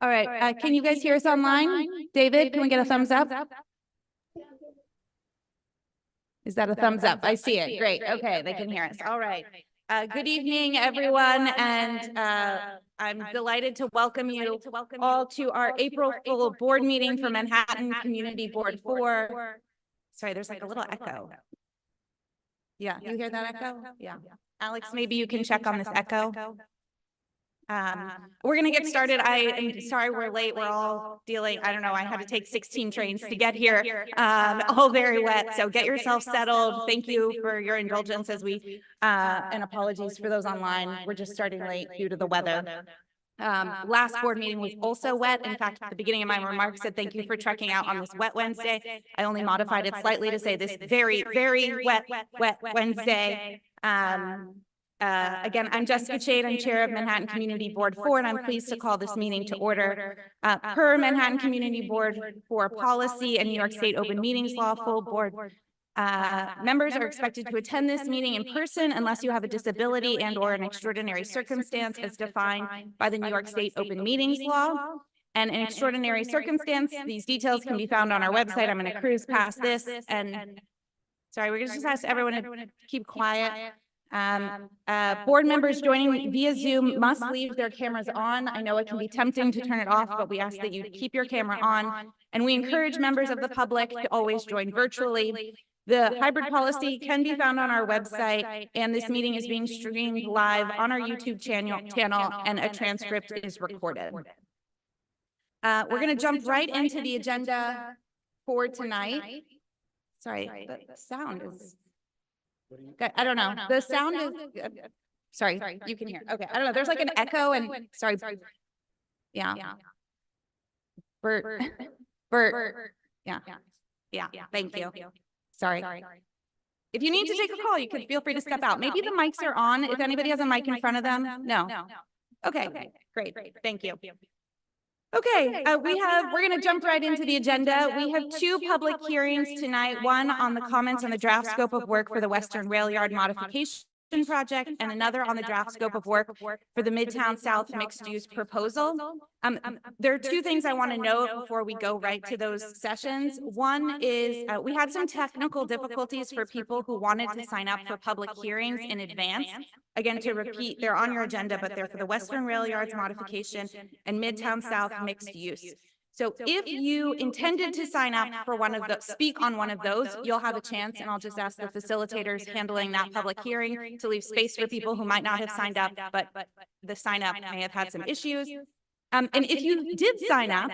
All right, can you guys hear us online? David, can we get a thumbs up? Is that a thumbs up? I see it. Great. Okay, they can hear us. All right. Good evening, everyone, and I'm delighted to welcome you all to our April full board meeting for Manhattan Community Board 4. Sorry, there's like a little echo. Yeah, you hear that echo? Yeah. Alex, maybe you can check on this echo. We're going to get started. I am sorry we're late. We're all dealing, I don't know, I had to take 16 trains to get here, all very wet. So get yourself settled. Thank you for your indulgence as we, and apologies for those online. We're just starting late due to the weather. Last board meeting was also wet. In fact, at the beginning of my remarks said thank you for trekking out on this wet Wednesday. I only modified it slightly to say this very, very wet Wednesday. Again, I'm Jessica Chait. I'm chair of Manhattan Community Board 4, and I'm pleased to call this meeting to order. Per Manhattan Community Board 4 policy and New York State open meetings law, full board members are expected to attend this meeting in person unless you have a disability and or an extraordinary circumstance as defined by the New York State open meetings law. And in extraordinary circumstance, these details can be found on our website. I'm going to cruise past this. And sorry, we're going to just ask everyone to keep quiet. Board members joining via Zoom must leave their cameras on. I know it can be tempting to turn it off, but we ask that you keep your camera on. And we encourage members of the public to always join virtually. The hybrid policy can be found on our website, and this meeting is being streamed live on our YouTube channel, and a transcript is recorded. We're going to jump right into the agenda for tonight. Sorry, the sound is... I don't know. The sound is, sorry, you can hear. Okay, I don't know. There's like an echo and, sorry. Yeah. Bert. Yeah. Thank you. Sorry. If you need to take a call, you can feel free to step out. Maybe the mics are on. If anybody has a mic in front of them. No. Okay, great. Thank you. Okay, we're going to jump right into the agenda. We have two public hearings tonight, one on the comments on the draft scope of work for the Western Rail Yard Modification Project, and another on the draft scope of work for the Midtown South mixed use proposal. There are two things I want to note before we go right to those sessions. One is we had some technical difficulties for people who wanted to sign up for public hearings in advance. Again, to repeat, they're on your agenda, but they're for the Western Rail Yards Modification and Midtown South mixed use. So if you intended to sign up for one of the, speak on one of those, you'll have a chance, and I'll just ask the facilitators handling that public hearing to leave space for people who might not have signed up, but the sign up may have had some issues. And if you did sign up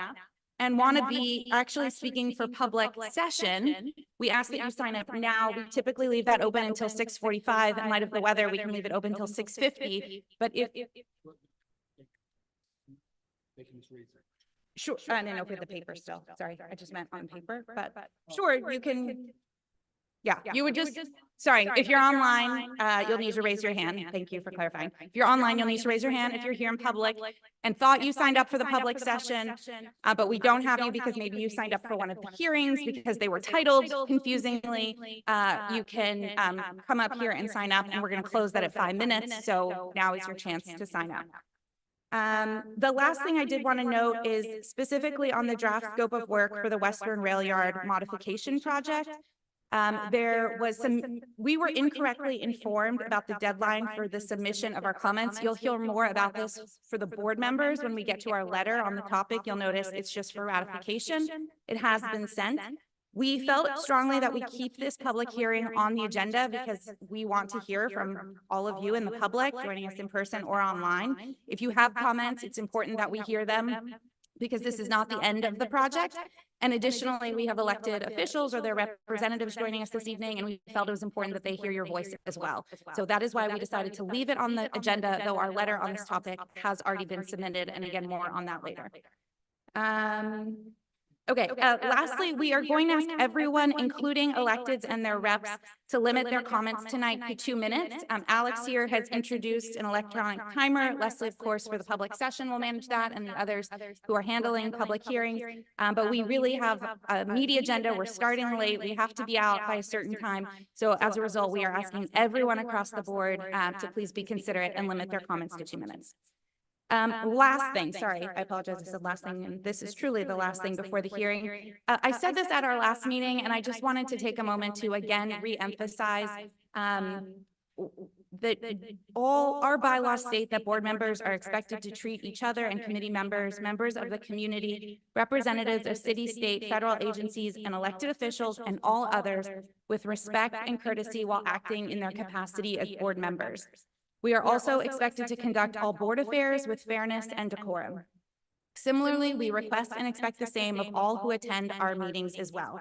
and want to be actually speaking for public session, we ask that you sign up now. We typically leave that open until 6:45. In light of the weather, we can leave it open until 6:50. But if sure, I didn't open the paper still. Sorry, I just meant on paper. But sure, you can. Yeah, you would just, sorry, if you're online, you'll need to raise your hand. Thank you for clarifying. If you're online, you'll need to raise your hand. If you're here in public and thought you signed up for the public session, but we don't have you because maybe you signed up for one of the hearings because they were titled confusingly, you can come up here and sign up, and we're going to close that at 5 minutes. So now is your chance to sign up. The last thing I did want to note is specifically on the draft scope of work for the Western Rail Yard Modification Project. There was we were incorrectly informed about the deadline for the submission of our comments. You'll hear more about this for the board members when we get to our letter on the topic. You'll notice it's just for ratification. It has been sent. We felt strongly that we keep this public hearing on the agenda because we want to hear from all of you in the public joining us in person or online. If you have comments, it's important that we hear them because this is not the end of the project. And additionally, we have elected officials or their representatives joining us this evening, and we felt it was important that they hear your voice as well. So that is why we decided to leave it on the agenda, though our letter on this topic has already been submitted, and again, more on that later. Okay, lastly, we are going to ask everyone, including electeds and their reps, to limit their comments tonight to 2 minutes. Alex here has introduced an electronic timer. Leslie, of course, for the public session will manage that, and the others who are handling public hearings. But we really have a meaty agenda. We're starting late. We have to be out by a certain time. So as a result, we are asking everyone across the board to please be considerate and limit their comments to 2 minutes. Last thing, sorry, I apologize. I said last thing, and this is truly the last thing before the hearing. I said this at our last meeting, and I just wanted to take a moment to again re-emphasize that all our bylaws state that board members are expected to treat each other and committee members, members of the community, representatives of city, state, federal agencies, and elected officials, and all others with respect and courtesy while acting in their capacity as board members. We are also expected to conduct all board affairs with fairness and decorum. Similarly, we request and expect the same of all who attend our meetings as well.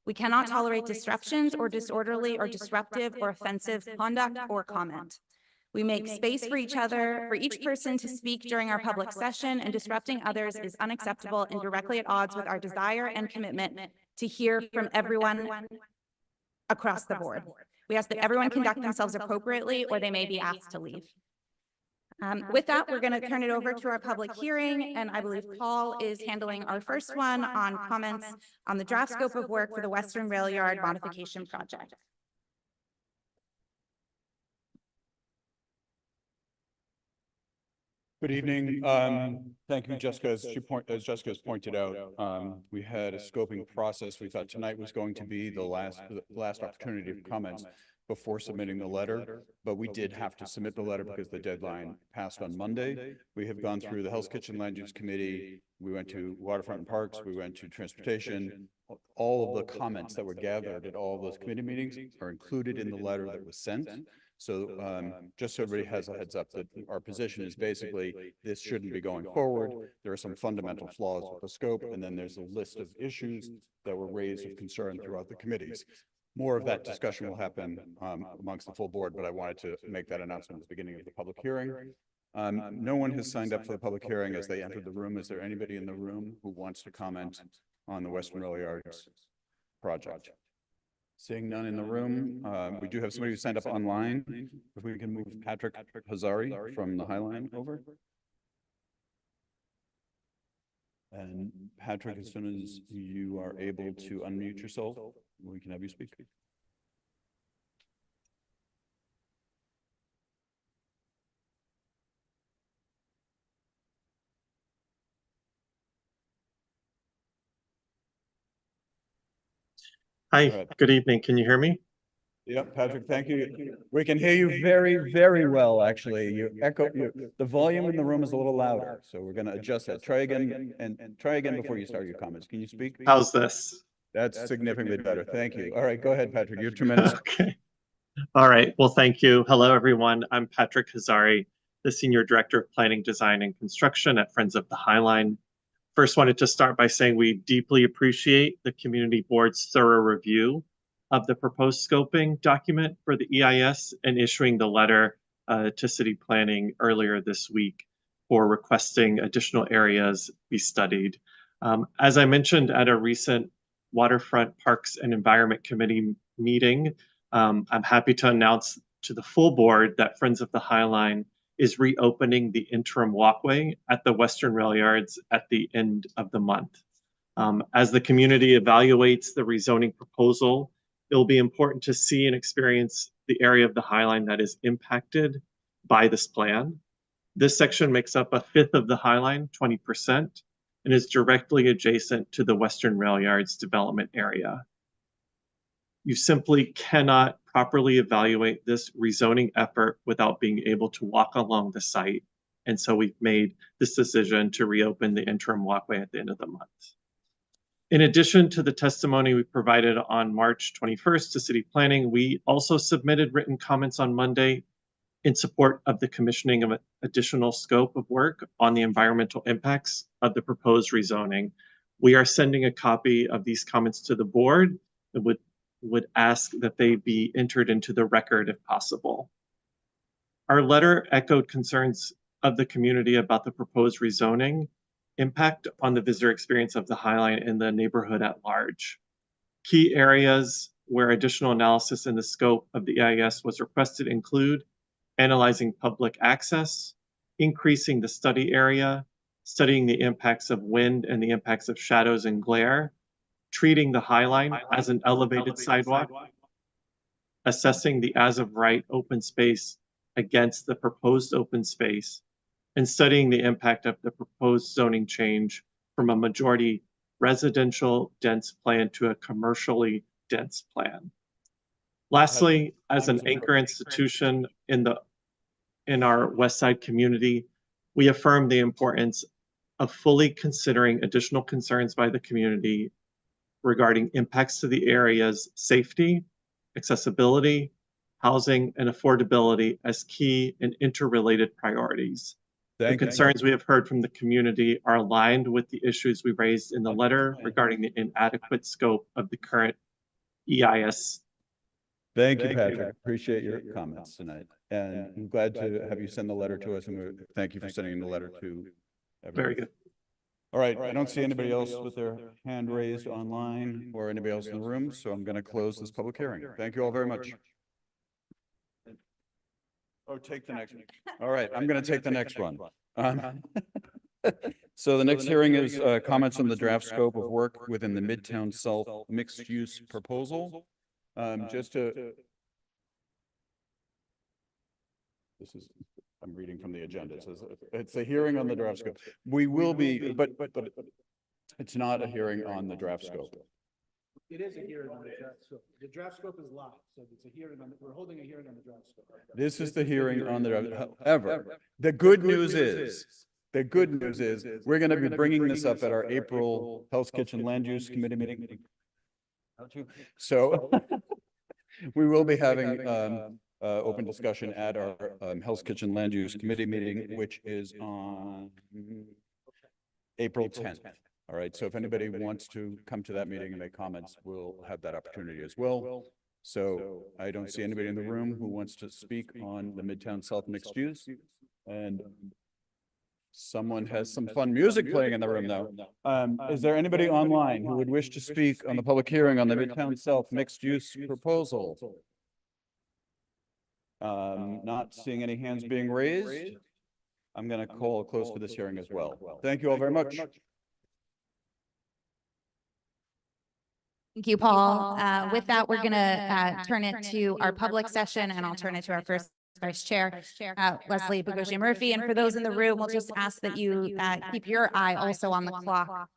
We cannot tolerate disruptions or disorderly or disruptive or offensive conduct or comment. We make space for each other, for each person to speak during our public session, and disrupting others is unacceptable and directly at odds with our desire and commitment to hear from everyone across the board. We ask that everyone conduct themselves appropriately or they may be asked to leave. With that, we're going to turn it over to our public hearing, and I believe Paul is handling our first one on comments on the draft scope of work for the Western Rail Yard Modification Project. Good evening. Thank you, Jessica. As Jessica has pointed out, we had a scoping process. We thought tonight was going to be the last opportunity of comments before submitting the letter, but we did have to submit the letter because the deadline passed on Monday. We have gone through the Hell's Kitchen Land Use Committee. We went to Waterfront and Parks. We went to Transportation. All of the comments that were gathered at all of those committee meetings are included in the letter that was sent. So just so everybody has a heads up that our position is basically this shouldn't be going forward. There are some fundamental flaws with the scope, and then there's a list of issues that were raised of concern throughout the committees. More of that discussion will happen amongst the full board, but I wanted to make that announcement at the beginning of the public hearing. No one has signed up for the public hearing as they entered the room. Is there anybody in the room who wants to comment on the Western Rail Yards project? Seeing none in the room, we do have somebody who signed up online. If we can move Patrick Hazari from the Highline over. And Patrick, as soon as you are able to unmute yourself, we can have you speak. Hi, good evening. Can you hear me? Yep, Patrick, thank you. We can hear you very, very well, actually. You echo, the volume in the room is a little louder, so we're going to adjust that. Try again and try again before you start your comments. Can you speak? How's this? That's significantly better. Thank you. All right, go ahead, Patrick. You're 2 minutes. Okay. All right. Well, thank you. Hello, everyone. I'm Patrick Hazari, the Senior Director of Planning, Design, and Construction at Friends of the Highline. First, wanted to start by saying we deeply appreciate the Community Board's thorough review of the proposed scoping document for the EIS and issuing the letter to City Planning earlier this week for requesting additional areas be studied. As I mentioned at a recent Waterfront Parks and Environment Committee meeting, I'm happy to announce to the full board that Friends of the Highline is reopening the interim walkway at the Western Rail Yards at the end of the month. As the community evaluates the rezoning proposal, it'll be important to see and experience the area of the Highline that is impacted by this plan. This section makes up 1/5 of the Highline, 20%, and is directly adjacent to the Western Rail Yards development area. You simply cannot properly evaluate this rezoning effort without being able to walk along the site. And so we've made this decision to reopen the interim walkway at the end of the month. In addition to the testimony we provided on March 21st to City Planning, we also submitted written comments on Monday in support of the commissioning of an additional scope of work on the environmental impacts of the proposed rezoning. We are sending a copy of these comments to the board and would ask that they be entered into the record if possible. Our letter echoed concerns of the community about the proposed rezoning impact on the visitor experience of the Highline and the neighborhood at large. Key areas where additional analysis in the scope of the EIS was requested include analyzing public access, increasing the study area, studying the impacts of wind and the impacts of shadows and glare, treating the Highline as an elevated sidewalk, assessing the as of right open space against the proposed open space, and studying the impact of the proposed zoning change from a majority residential dense plan to a commercially dense plan. Lastly, as an anchor institution in our West Side community, we affirm the importance of fully considering additional concerns by the community regarding impacts to the area's safety, accessibility, housing, and affordability as key and interrelated priorities. The concerns we have heard from the community are aligned with the issues we raised in the letter regarding the inadequate scope of the current EIS. Thank you, Patrick. Appreciate your comments tonight. And I'm glad to have you send the letter to us, and thank you for sending the letter to everyone. Very good. All right, I don't see anybody else with their hand raised online or anybody else in the room, so I'm going to close this public hearing. Thank you all very much. Oh, take the next one. All right, I'm going to take the next one. So the next hearing is comments on the draft scope of work within the Midtown South mixed-use proposal. I'm reading from the agenda. It says it's a hearing on the draft scope. We will be, but it's not a hearing on the draft scope. It is a hearing on the draft scope. The draft scope is live, so it's a hearing on, we're holding a hearing on the draft scope. This is the hearing on the draft. However, the good news is we're going to be bringing this up at our April Hell's Kitchen Land Use Committee meeting. So we will be having open discussion at our Hell's Kitchen Land Use Committee meeting, which is on April 10th. All right, so if anybody wants to come to that meeting and make comments, we'll have that opportunity as well. So I don't see anybody in the room who wants to speak on the Midtown South mixed use. And someone has some fun music playing in the room though. Is there anybody online who would wish to speak on the public hearing on the Midtown South mixed use proposal? Not seeing any hands being raised. I'm going to call close to this hearing as well. Thank you all very much. Thank you, Paul. With that, we're going to turn it to our public session, and I'll turn it to our first vice chair, Leslie Boghosian Murphy. And for those in the room, we'll just ask that you keep your eye also on the clock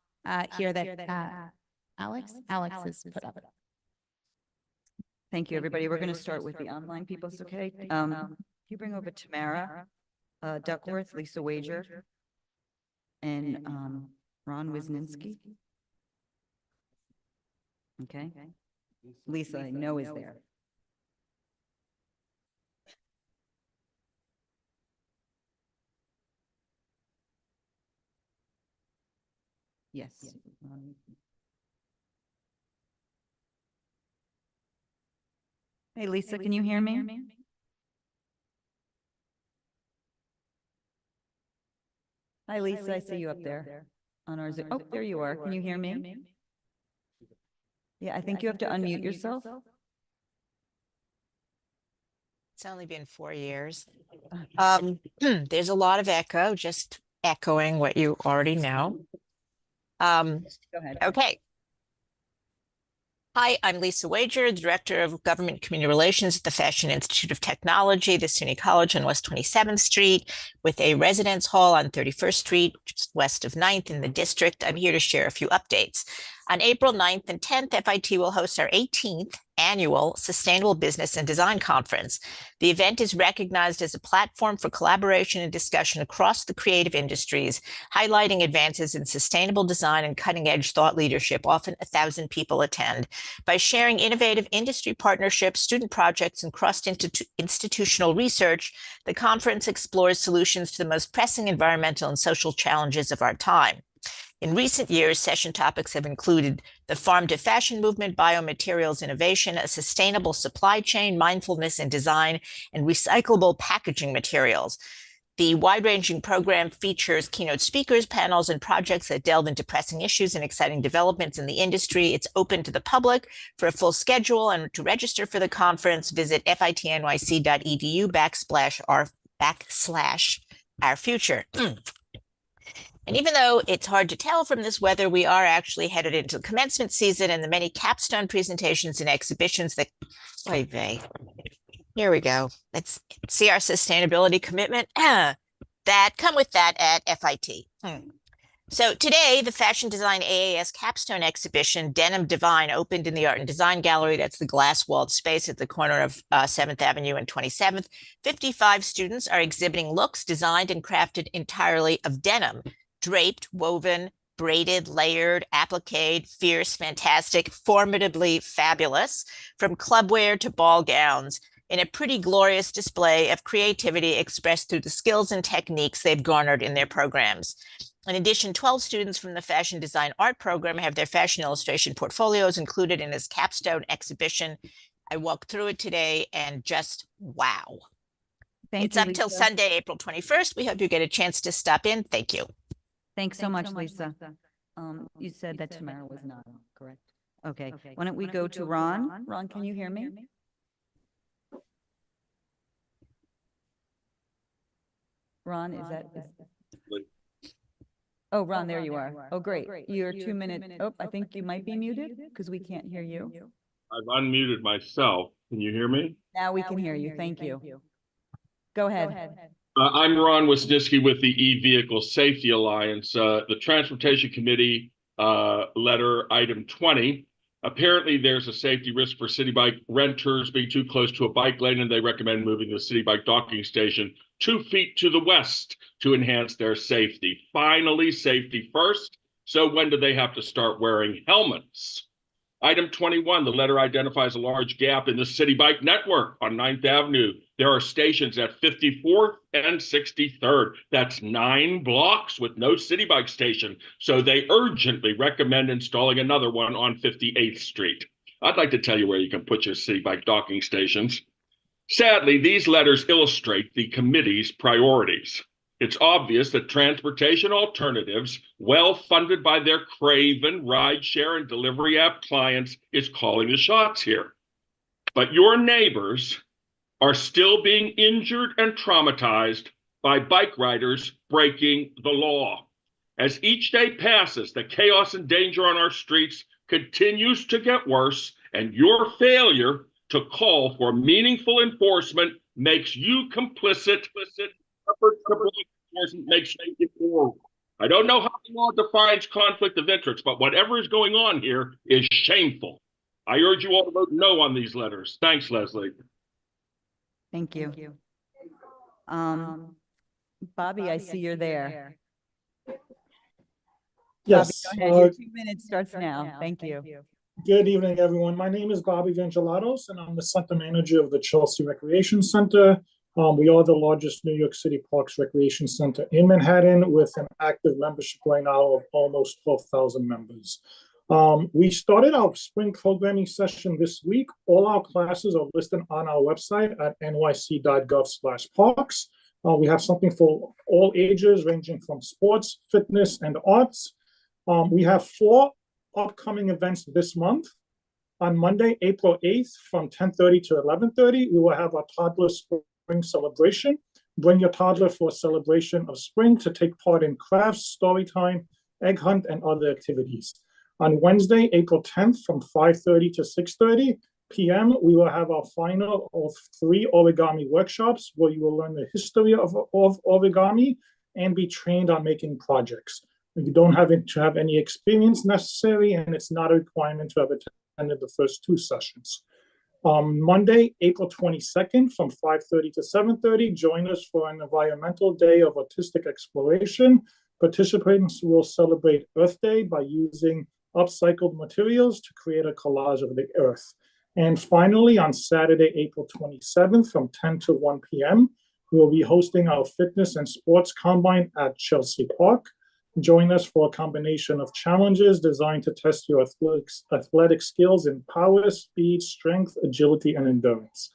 here that Alex has put up. Thank you, everybody. We're going to start with the online people, okay? Can you bring over Tamara Duckworth, Lisa Wager, and Ron Wisniewski? Okay. Lisa, I know is there. Yes. Hey, Lisa, can you hear me? Hi, Lisa, I see you up there on our Zoom. Oh, there you are. Can you hear me? Yeah, I think you have to unmute yourself. It's only been 4 years. There's a lot of echo, just echoing what you already know. Go ahead. Okay. Hi, I'm Lisa Wager, the Director of Government Community Relations at the Fashion Institute of Technology, the SUNY College on West 27th Street, with a residence hall on 31st Street, just west of 9th in the district. I'm here to share a few updates. On April 9th and 10th, FIT will host our 18th annual Sustainable Business and Design Conference. The event is recognized as a platform for collaboration and discussion across the creative industries, highlighting advances in sustainable design and cutting-edge thought leadership. Often 1,000 people attend. By sharing innovative industry partnerships, student projects, and cross-institutional research, the conference explores solutions to the most pressing environmental and social challenges of our time. In recent years, session topics have included the farm to fashion movement, biomaterials innovation, a sustainable supply chain, mindfulness in design, and recyclable packaging materials. The wide-ranging program features keynote speakers, panels, and projects that delve into pressing issues and exciting developments in the industry. It's open to the public. For a full schedule and to register for the conference, visit fitnyc.edu/our future. And even though it's hard to tell from this weather, we are actually headed into the commencement season, and the many capstone presentations and exhibitions that, here we go. Let's see our sustainability commitment. that come with that at FIT. So today, the Fashion Design AAS Capstone Exhibition, Denim Divine, opened in the Art and Design Gallery. That's the glass-walled space at the corner of 7th Avenue and 27th. 55 students are exhibiting looks designed and crafted entirely of denim, draped, woven, braided, layered, appliqued, fierce, fantastic, formidably fabulous, from clubwear to ball gowns, in a pretty glorious display of creativity expressed through the skills and techniques they've garnered in their programs. In addition, 12 students from the Fashion Design Art program have their fashion illustration portfolios included in this capstone exhibition. I walked through it today and just wow. It's up till Sunday, April 21st. We hope you get a chance to stop in. Thank you. Thanks so much, Lisa. You said that Tamara was not on, correct? Okay. Why don't we go to Ron? Ron, can you hear me? Ron, is that? Oh, Ron, there you are. Oh, great. Your 2 minute. Oh, I think you might be muted because we can't hear you. I've unmuted myself. Can you hear me? Now we can hear you. Thank you. Go ahead. I'm Ron Wisniewski with the E-Vehicle Safety Alliance. The Transportation Committee letter item 20. Apparently, there's a safety risk for city bike renters being too close to a bike lane, and they recommend moving the city bike docking station 2 feet to the west to enhance their safety. Finally, safety first. So when do they have to start wearing helmets? Item 21, the letter identifies a large gap in the city bike network on 9th Avenue. There are stations at 54th and 63rd. That's 9 blocks with no city bike station. So they urgently recommend installing another one on 58th Street. I'd like to tell you where you can put your city bike docking stations. Sadly, these letters illustrate the committee's priorities. It's obvious that transportation alternatives, well funded by their craven rideshare and delivery app clients, is calling the shots here. But your neighbors are still being injured and traumatized by bike riders breaking the law. As each day passes, the chaos and danger on our streets continues to get worse, and your failure to call for meaningful enforcement makes you complicit. Makes you forward. I don't know how the law defines conflict of interest, but whatever is going on here is shameful. I urge you all to vote no on these letters. Thanks, Leslie. Thank you. Bobby, I see you're there. Yes. Bobby, go ahead. Your 2 minutes starts now. Thank you. Good evening, everyone. My name is Bobby Vangelatos, and I'm the center manager of the Chelsea Recreation Center. We are the largest New York City Parks Recreation Center in Manhattan with an active membership right now of almost 12,000 members. We started our spring programming session this week. All our classes are listed on our website at nyc.gov/parks. We have something for all ages, ranging from sports, fitness, and arts. We have 4 upcoming events this month. On Monday, April 8th, from 10:30 to 11:30, we will have our toddler spring celebration. Bring your toddler for a celebration of spring to take part in crafts, story time, egg hunt, and other activities. On Wednesday, April 10th, from 5:30 to 6:30 p.m., we will have our final of 3 origami workshops where you will learn the history of origami and be trained on making projects. You don't have to have any experience necessary, and it's not a requirement to have attended the first 2 sessions. Monday, April 22nd, from 5:30 to 7:30, join us for an environmental day of artistic exploration. Participants will celebrate Earth Day by using upcycled materials to create a collage of the earth. And finally, on Saturday, April 27th, from 10 to 1 p.m., we will be hosting our fitness and sports combine at Chelsea Park. Join us for a combination of challenges designed to test your athletic skills in power, speed, strength, agility, and endurance.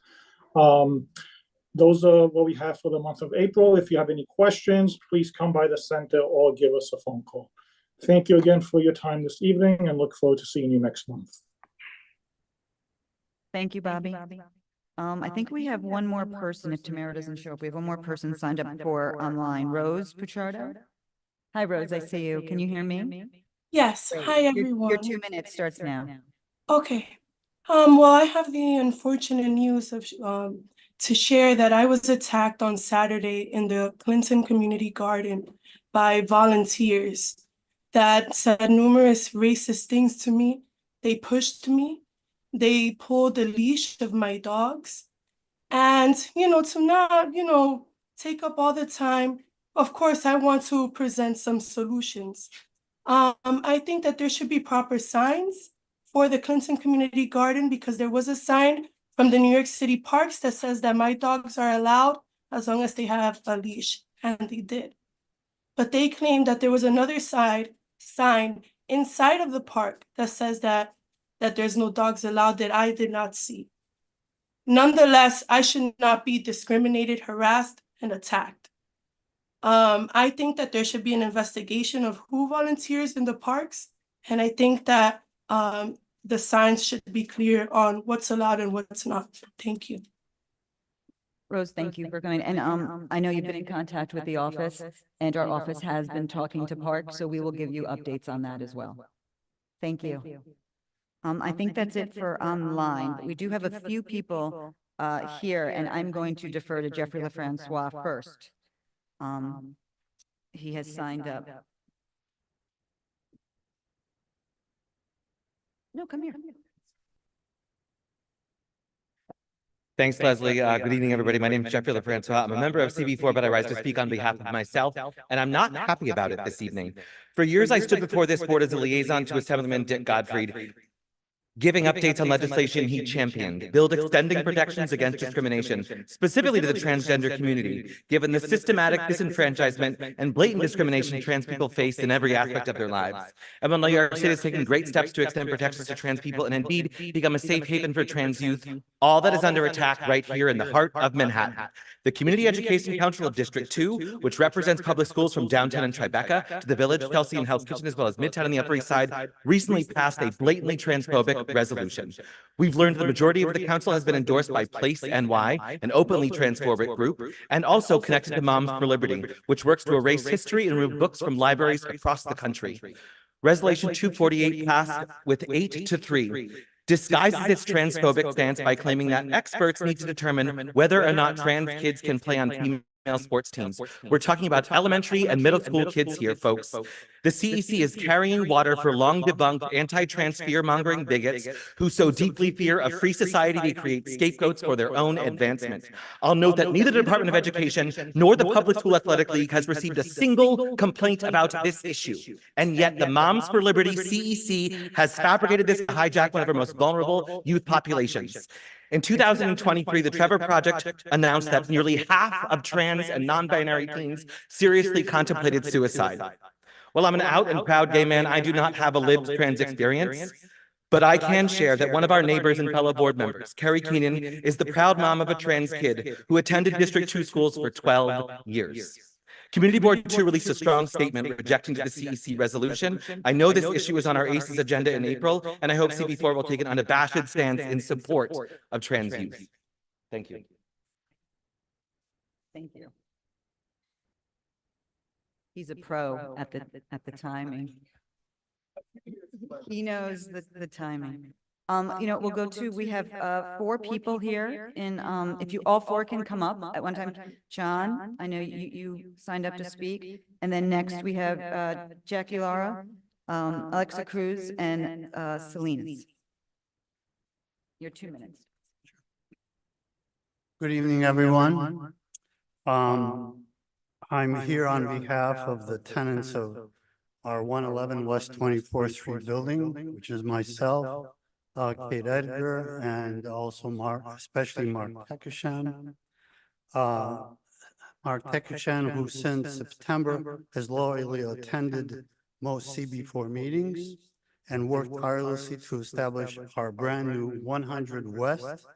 Those are what we have for the month of April. If you have any questions, please come by the center or give us a phone call. Thank you again for your time this evening, and look forward to seeing you next month. Thank you, Bobby. I think we have one more person. If Tamara doesn't show up, we have one more person signed up for online. Rose Pucciardo. Hi, Rose. I see you. Can you hear me? Yes. Great. Hi, everyone. Your 2 minutes starts now. Okay. Well, I have the unfortunate news of to share that I was attacked on Saturday in the Clinton Community Garden by volunteers that said numerous racist things to me. They pushed me. They pulled the leash of my dogs. And, to not, take up all the time, of course, I want to present some solutions. I think that there should be proper signs for the Clinton Community Garden because there was a sign from the New York City Parks that says that my dogs are allowed as long as they have a leash, and they did. But they claimed that there was another sign inside of the park that says that there's no dogs allowed that I did not see. Nonetheless, I should not be discriminated, harassed, and attacked. I think that there should be an investigation of who volunteers in the parks, and I think that the signs should be clear on what's allowed and what's not. Thank you. Rose, thank you for coming. And I know you've been in contact with the office, and our office has been talking to Park, so we will give you updates on that as well. Thank you. I think that's it for online. We do have a few people here, and I'm going to defer to Jeffrey LaFrancois first. He has signed up. No, come here. Thanks, Leslie. Good evening, everybody. My name is Jeffy LaFrancois. I'm a member of CB4, but I rise to speak on behalf of myself, and I'm not happy about it this evening. For years, I stood before this board as a liaison to Assemblyman Dick Godfrey, giving updates on legislation he championed, billed extending protections against discrimination, specifically to the transgender community, given the systematic disenfranchisement and blatant discrimination trans people face in every aspect of their lives. And when New York State has taken great steps to extend protections to trans people and indeed become a safe haven for trans youth, all that is under attack right here in the heart of Manhattan. The Community Education Council of District 2, which represents public schools from downtown and Tribeca to the Village, Chelsea, and Hell's Kitchen, as well as Midtown and the Upper East Side, recently passed a blatantly transphobic resolution. We've learned the majority of the council has been endorsed by Place NY, an openly transphobic group, and also connected to Moms for Liberty, which works to erase history and remove books from libraries across the country. Resolution 248 passed with 8-3. Disguises its transphobic stance by claiming that experts need to determine whether or not trans kids can play on female sports teams. We're talking about elementary and middle school kids here, folks. The CEC is carrying water for long-debunked anti-trans fear-mongering bigots who so deeply fear a free society they create scapegoats for their own advancement. I'll note that neither the Department of Education nor the Public School Athletic League has received a single complaint about this issue. And yet the Moms for Liberty CEC has fabricated this to hijack one of our most vulnerable youth populations. In 2023, the Trevor Project announced that nearly half of trans and non-binary teens seriously contemplated suicide. While I'm an out and proud gay man, I do not have a lived trans experience, but I can share that one of our neighbors and fellow board members, Carrie Keenan, is the proud mom of a trans kid who attended District 2 schools for 12 years. Community Board 2 released a strong statement rejecting the CEC resolution. I know this issue is on our ACES agenda in April, and I hope CB4 will take an unabashed stance in support of trans youth. Thank you. Thank you. He's a pro at the timing. He knows the timing. We'll go to, we have 4 people here in, if you all 4 can come up at one time. John, I know you signed up to speak. And then next we have Jackie Lara, Alexa Cruz, and Salinas. Your 2 minutes. Good evening, everyone. I'm here on behalf of the tenants of our 111 West 24th Street building, which is myself, Kate Edgar, and also especially Mark Tekashan. Mark Tekashan, who since September has loyally attended most CB4 meetings and worked tirelessly to establish our brand new 100 West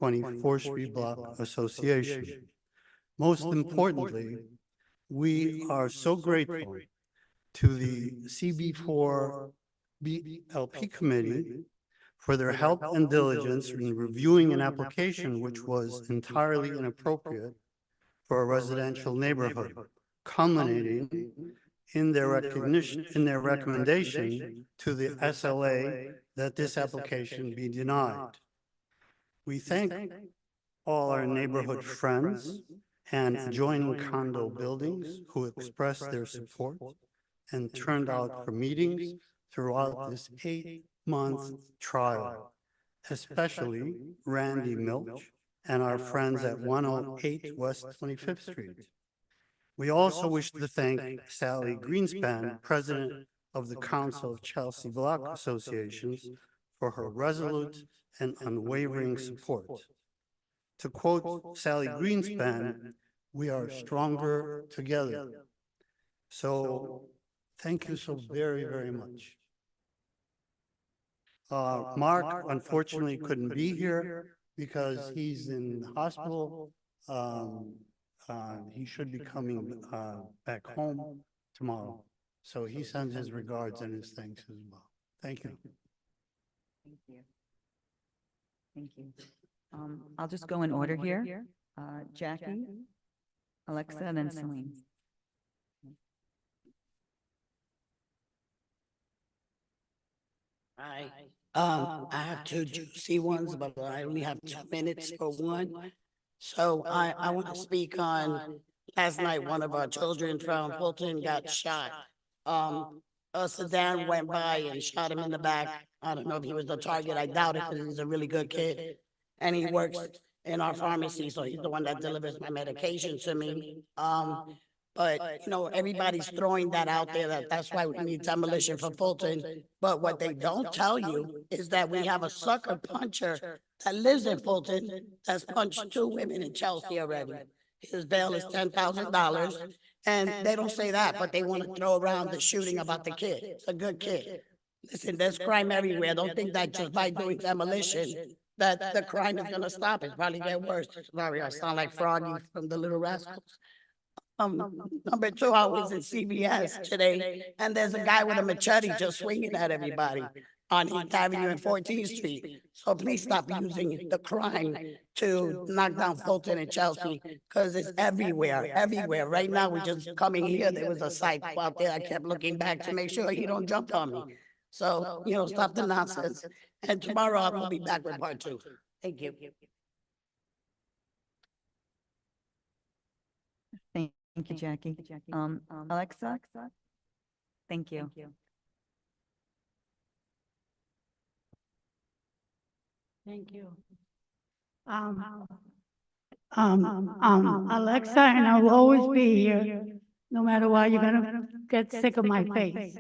24th Street Block Association. Most importantly, we are so grateful to the CB4 BLP committee for their help and diligence in reviewing an application which was entirely inappropriate for a residential neighborhood, culminating in their recommendation to the SLA that this application be denied. We thank all our neighborhood friends and adjoining condo buildings who expressed their support and turned out for meetings throughout this 8-month trial, especially Randy Milch and our friends at 108 West 25th Street. We also wish to thank Sally Greenspan, President of the Council of Chelsea Block Associations, for her resolute and unwavering support. To quote Sally Greenspan, "We are stronger together." So thank you so very, very much. Mark unfortunately couldn't be here because he's in the hospital. He should be coming back home tomorrow. So he sends his regards and his thanks as well. Thank you. Thank you. Thank you. I'll just go in order here. Jackie, Alexa, and then Celine. Hi. I have two juicy ones, but I only have 2 minutes for one. So I want to speak on last night, one of our children from Fulton got shot. A sedan went by and shot him in the back. I don't know if he was the target. I doubt it because he's a really good kid. And he works in our pharmacy, so he's the one that delivers my medication to me. But, you know, everybody's throwing that out there that's why we need demolition for Fulton. But what they don't tell you is that we have a sucker puncher that lives in Fulton that's punched 2 women in Chelsea already. His bail is $10,000. And they don't say that, but they want to throw around the shooting about the kid. It's a good kid. Listen, there's crime everywhere. Don't think that just by doing demolition that the crime is going to stop. It's probably get worse. Sorry, I sound like Froggy from the Little Rascals. Number 2, I was in CBS today, and there's a guy with a machete just swinging at everybody on 8th Avenue and 14th Street. So please stop using the crime to knock down Fulton and Chelsea, because it's everywhere, everywhere. Right now, we're just coming here. There was a psycho out there. I kept looking back to make sure he don't jump on me. So, you know, stop the nonsense. And tomorrow I will be back with part 2. Thank you. Thank you, Jackie. Alexa? Thank you. Thank you. Alexa, and I will always be here, no matter what. You're gonna get sick of my face.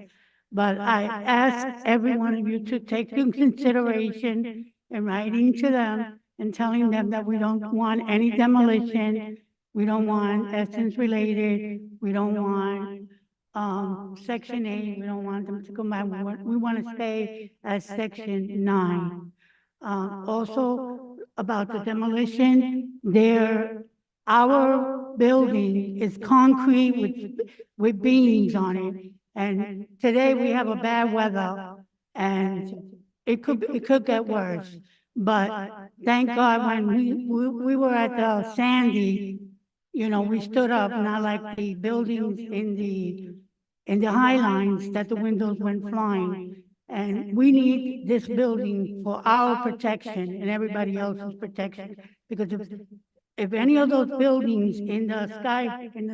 But I ask every one of you to take into consideration in writing to them and telling them that we don't want any demolition. We don't want Essence related. We don't want Section 8. We don't want them to come back. We want to stay at Section 9. Also, about the demolition, our building is concrete with beams on it. And today we have a bad weather, and it could get worse. But thank God when we were at the Sandy, you know, we stood up, not like the buildings in the Highlines that the windows went flying. And we need this building for our protection and everybody else's protection. Because if any of those buildings in the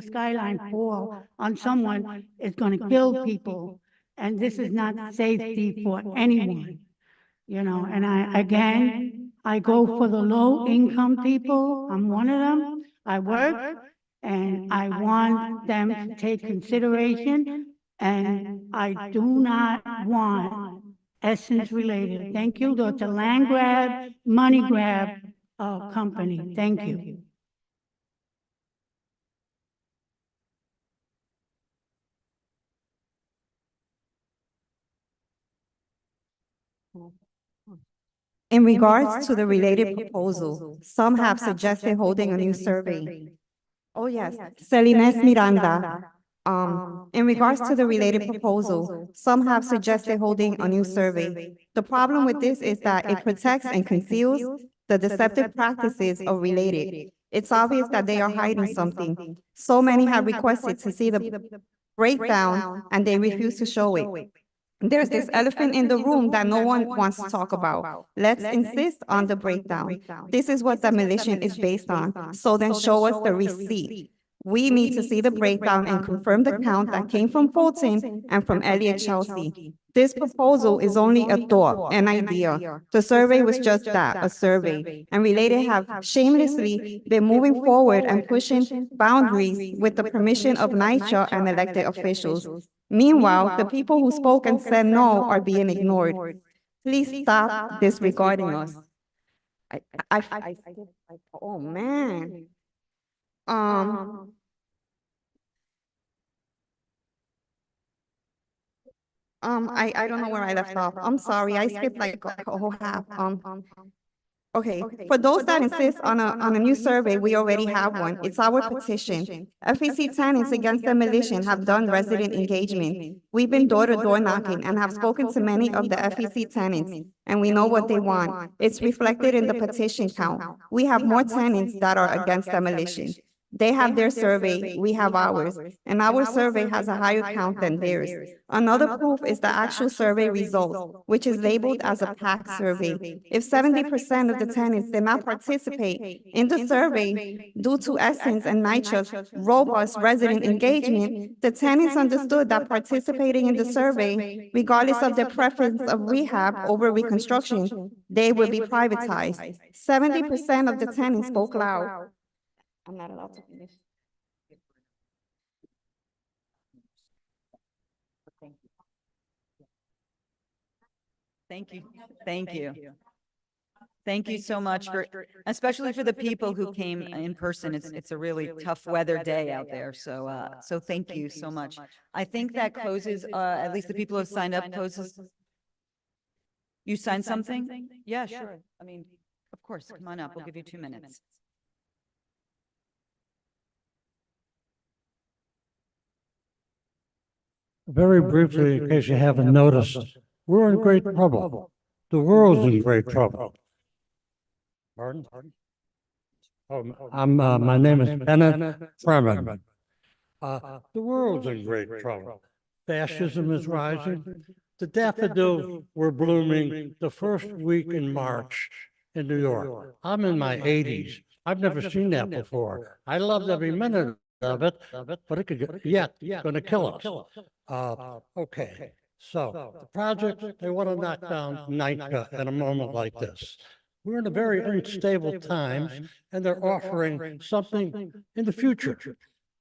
skyline fall on someone, it's going to kill people. And this is not safety for anyone, you know. And I go for the low income people. I'm one of them. I work, and I want them to take consideration, and I do not want Essence related. Thank you. It's a land grab, money grab company. Thank you. In regards to the related proposal, some have suggested holding a new survey. Oh, yes, Celines Miranda. In regards to the related proposal, some have suggested holding a new survey. The problem with this is that it protects and conceals the deceptive practices of related. It's obvious that they are hiding something. So many have requested to see the breakdown, and they refuse to show it. There's this elephant in the room that no one wants to talk about. Let's insist on the breakdown. This is what demolition is based on. So then show us the receipt. We need to see the breakdown and confirm the count that came from Fulton and from Elliott Chelsea. This proposal is only a thought, an idea. The survey was just that, a survey. And Related have shamelessly been moving forward and pushing boundaries with the permission of NYCHA and elected officials. Meanwhile, the people who spoke and said no are being ignored. Please stop disregarding us. Oh, man. I don't know where I left off. I'm sorry. I skipped like a whole half. Okay, for those that insist on a new survey, we already have one. It's our petition. FEC tenants against demolition have done resident engagement. We've been door-to-door knocking and have spoken to many of the FEC tenants, and we know what they want. It's reflected in the petition count. We have more tenants that are against demolition. They have their survey, we have ours, and our survey has a higher count than theirs. Another proof is the actual survey results, which is labeled as a PAC survey. If 70% of the tenants did not participate in the survey due to Essence and NYCHA's robust resident engagement, the tenants understood that participating in the survey, regardless of their preference of rehab over reconstruction, they would be privatized. 70% of the tenants spoke loud. I'm not allowed to finish. Thank you. Thank you. Thank you so much for, especially for the people who came in person. It's a really tough weather day out there. So thank you so much. I think that closes, at least the people who have signed up closes. You signed something? Yeah, sure. I mean, of course, come on up. We'll give you 2 minutes. Very briefly, in case you haven't noticed, we're in great trouble. The world's in great trouble. Pardon? Oh, my name is Bennett Freeman. The world's in great trouble. Fascism is rising. The daffodils were blooming the first week in March in New York. I'm in my 80s. I've never seen that before. I loved every minute of it, but it could get, going to kill us. Okay, so the project, they want to knock down NYCHA at a moment like this. We're in a very unstable times, and they're offering something in the future.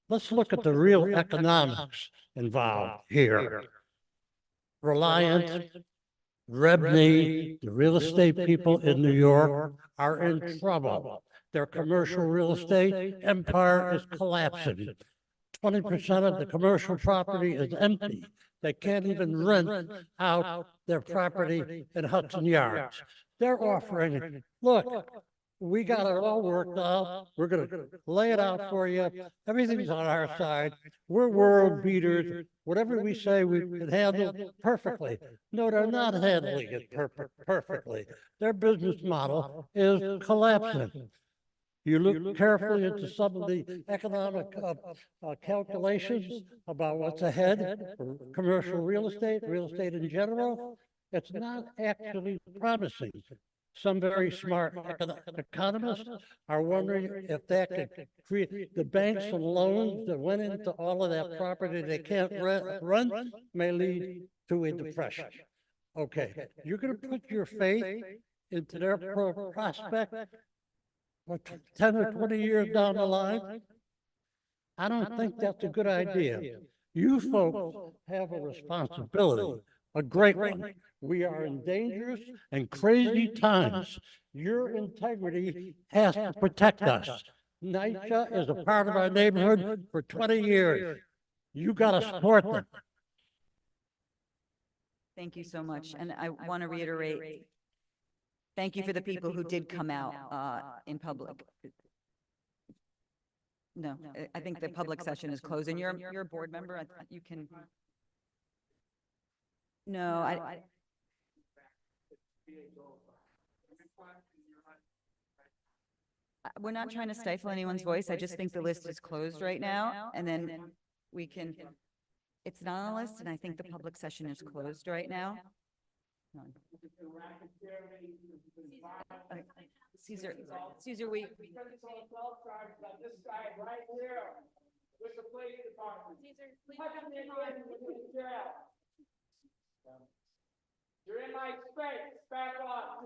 Let's look at the real economics involved here. Reliant, Rebney, the real estate people in New York are in trouble. Their commercial real estate empire is collapsing. 20% of the commercial property is empty. They can't even rent out their property in Hudson Yards. They're offering, look, we got it all worked out. We're going to lay it out for you. Everything's on our side. We're world beaters. Whatever we say, we can handle perfectly. No, they're not handling it perfectly. Their business model is collapsing. You look carefully into some of the economic calculations about what's ahead for commercial real estate in general. It's not actually promising. Some very smart economists are wondering if that could create the banks and loans that went into all of that property they can't rent may lead to a depression. Okay, you're going to put your faith into their prospect 10 or 20 years down the line? I don't think that's a good idea. You folks have a responsibility, a great one. We are in dangerous and crazy times. Your integrity has to protect us. NYCHA is a part of our neighborhood for 20 years. You got to support them. Thank you so much. And I want to reiterate, thank you for the people who did come out in public. No, I think the public session is closed, and you're a board member. You can. No, we're not trying to stifle anyone's voice. I just think the list is closed right now, and then we can. It's not on the list, and I think the public session is closed right now. Caesar, we. This guy right here with the police department. You're in my space, back off.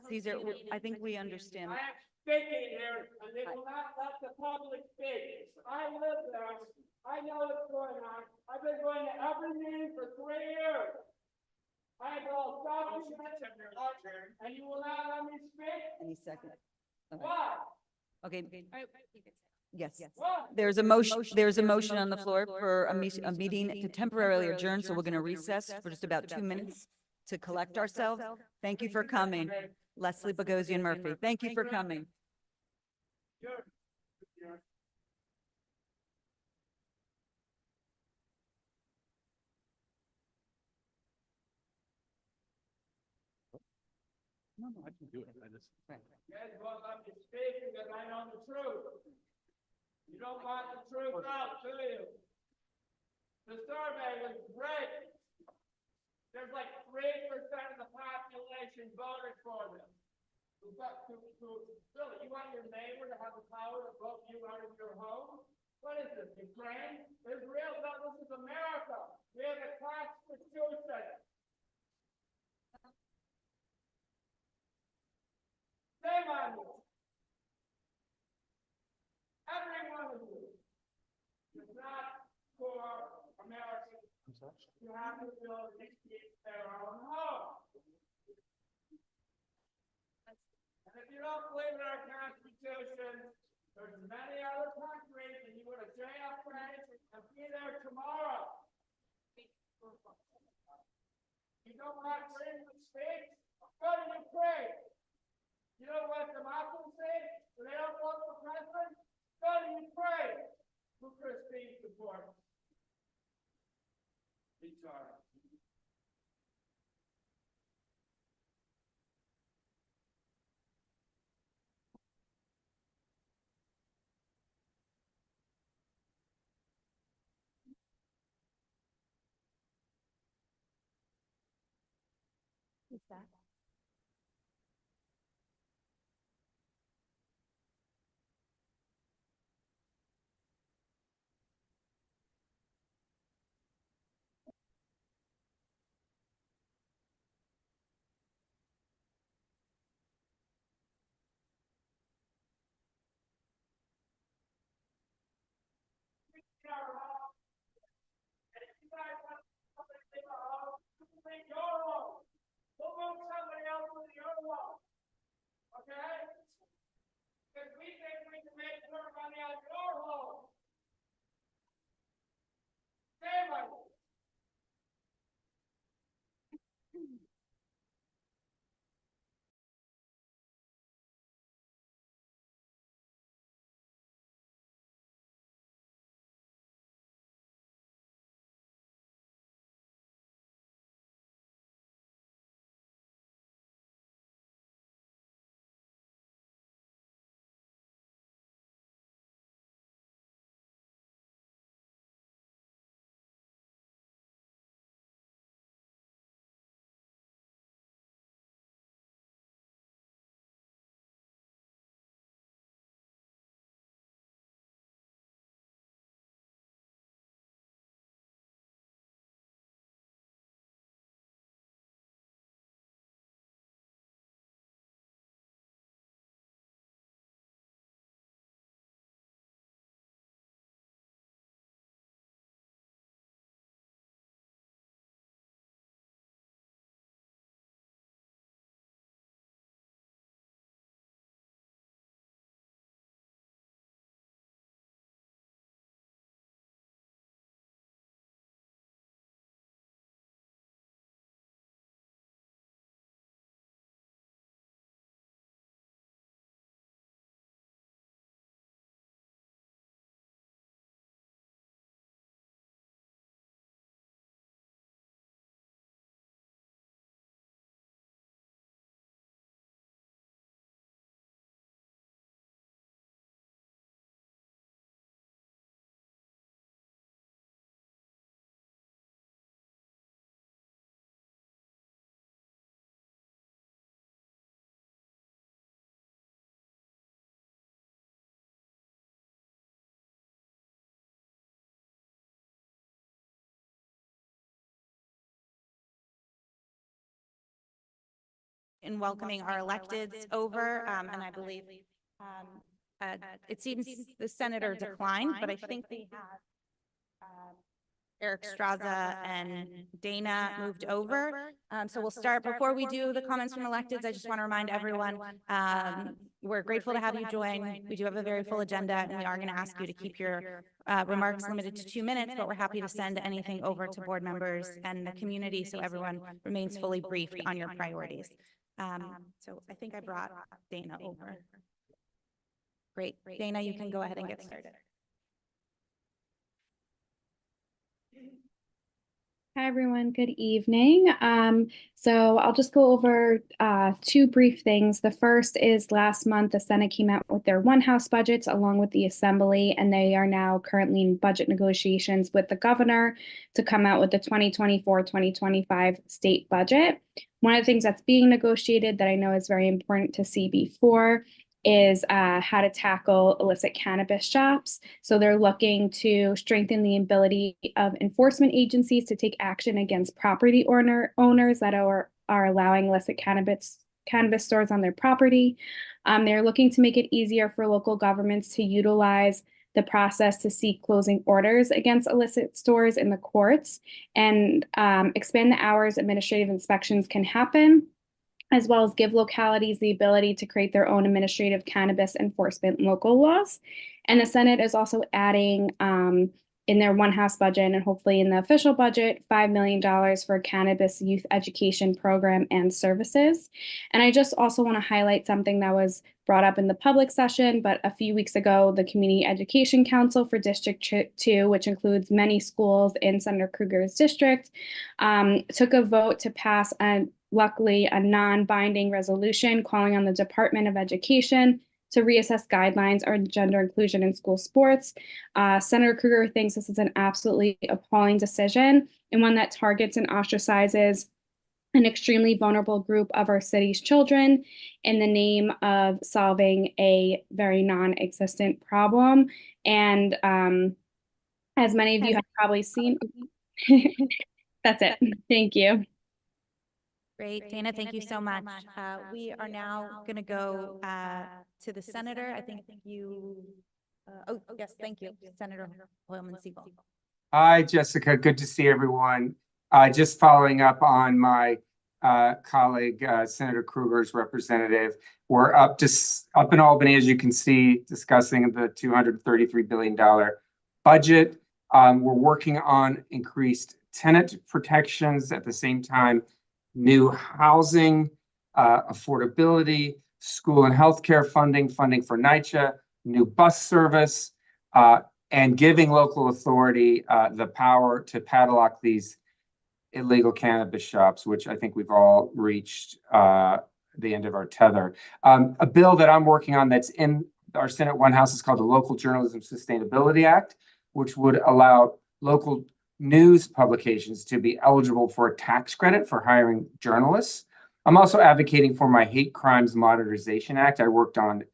Caesar, I think we understand. I am speaking here, and they will not let the public speak. I live there. I know what's going on. I've been going to every meeting for 3 years. I have all documents, and you will not let me speak? Any second. Okay. Why? Okay. Yes. Why? There's a motion on the floor for a meeting to temporarily adjourn, so we're going to recess for just about 2 minutes to collect ourselves. Thank you for coming. Leslie Boghosian Murphy, thank you for coming. No, I can do it. I just. You guys won't let me speak because I know the truth. You don't want the truth out, do you? The survey was great. There's like 3% of the population voted for them. Billy, you want your neighbor to have the power to vote you out of your home? What is this, Ukraine? Israel? No, this is America. We have a constitution. Shame on you. Every one of you is not for Americans. You have to build their own home. And if you don't believe in our Constitution, there's many other countries, and you go to JFK and be there tomorrow. You don't want freedom of speech? Go to Ukraine. You know what democracy? When they don't vote for president, go to Ukraine. Who Christine supports? Be sorry. Who's that? And if you guys want to make your own, we'll move some in welcoming our electeds over, and I believe it seems the senator declined, but I think they have Eric Straza and Dana moved over. So we'll start, before we do the comments from electeds, I just want to remind everyone, we're grateful to have you join. We do have a very full agenda, and we are going to ask you to keep your remarks limited to 2 minutes, but we're happy to send anything over to board members and the community so everyone remains fully briefed on your priorities. So I think I brought Dana over. Great. Dana, you can go ahead and get started. Hi, everyone. Good evening. So I'll just go over two brief things. The first is last month, the Senate came out with their one House budgets along with the Assembly, and they are now currently in budget negotiations with the governor to come out with the 2024-2025 state budget. One of the things that's being negotiated that I know is very important to CB4 is how to tackle illicit cannabis shops. So they're looking to strengthen the ability of enforcement agencies to take action against property owners that are allowing illicit cannabis stores on their property. They're looking to make it easier for local governments to utilize the process to seek closing orders against illicit stores in the courts and expand the hours administrative inspections can happen, as well as give localities the ability to create their own administrative cannabis enforcement local laws. And the Senate is also adding in their one House budget and hopefully in the official budget, $5 million for a cannabis youth education program and services. And I just also want to highlight something that was brought up in the public session, but a few weeks ago, the Community Education Council for District 2, which includes many schools in Senator Krueger's district, took a vote to pass luckily a non-binding resolution calling on the Department of Education to reassess guidelines on gender inclusion in school sports. Senator Krueger thinks this is an absolutely appalling decision and one that targets and ostracizes an extremely vulnerable group of our city's children in the name of solving a very non-existent problem. And as many of you have probably seen, that's it. Thank you. Great, Dana, thank you so much. We are now going to go to the senator. I think you, oh, yes, thank you, Senator Holman-Siebel. Hi, Jessica. Good to see everyone. Just following up on my colleague, Senator Krueger's representative. We're up in Albany, as you can see, discussing the $233 billion budget. We're working on increased tenant protections at the same time. New housing, affordability, school and healthcare funding for NYCHA, new bus service, and giving local authority the power to padlock these illegal cannabis shops, which I think we've all reached the end of our tether. A bill that I'm working on that's in our Senate One House is called the Local Journalism Sustainability Act, which would allow local news publications to be eligible for a tax credit for hiring journalists. I'm also advocating for my Hate Crimes Modernization Act. I worked on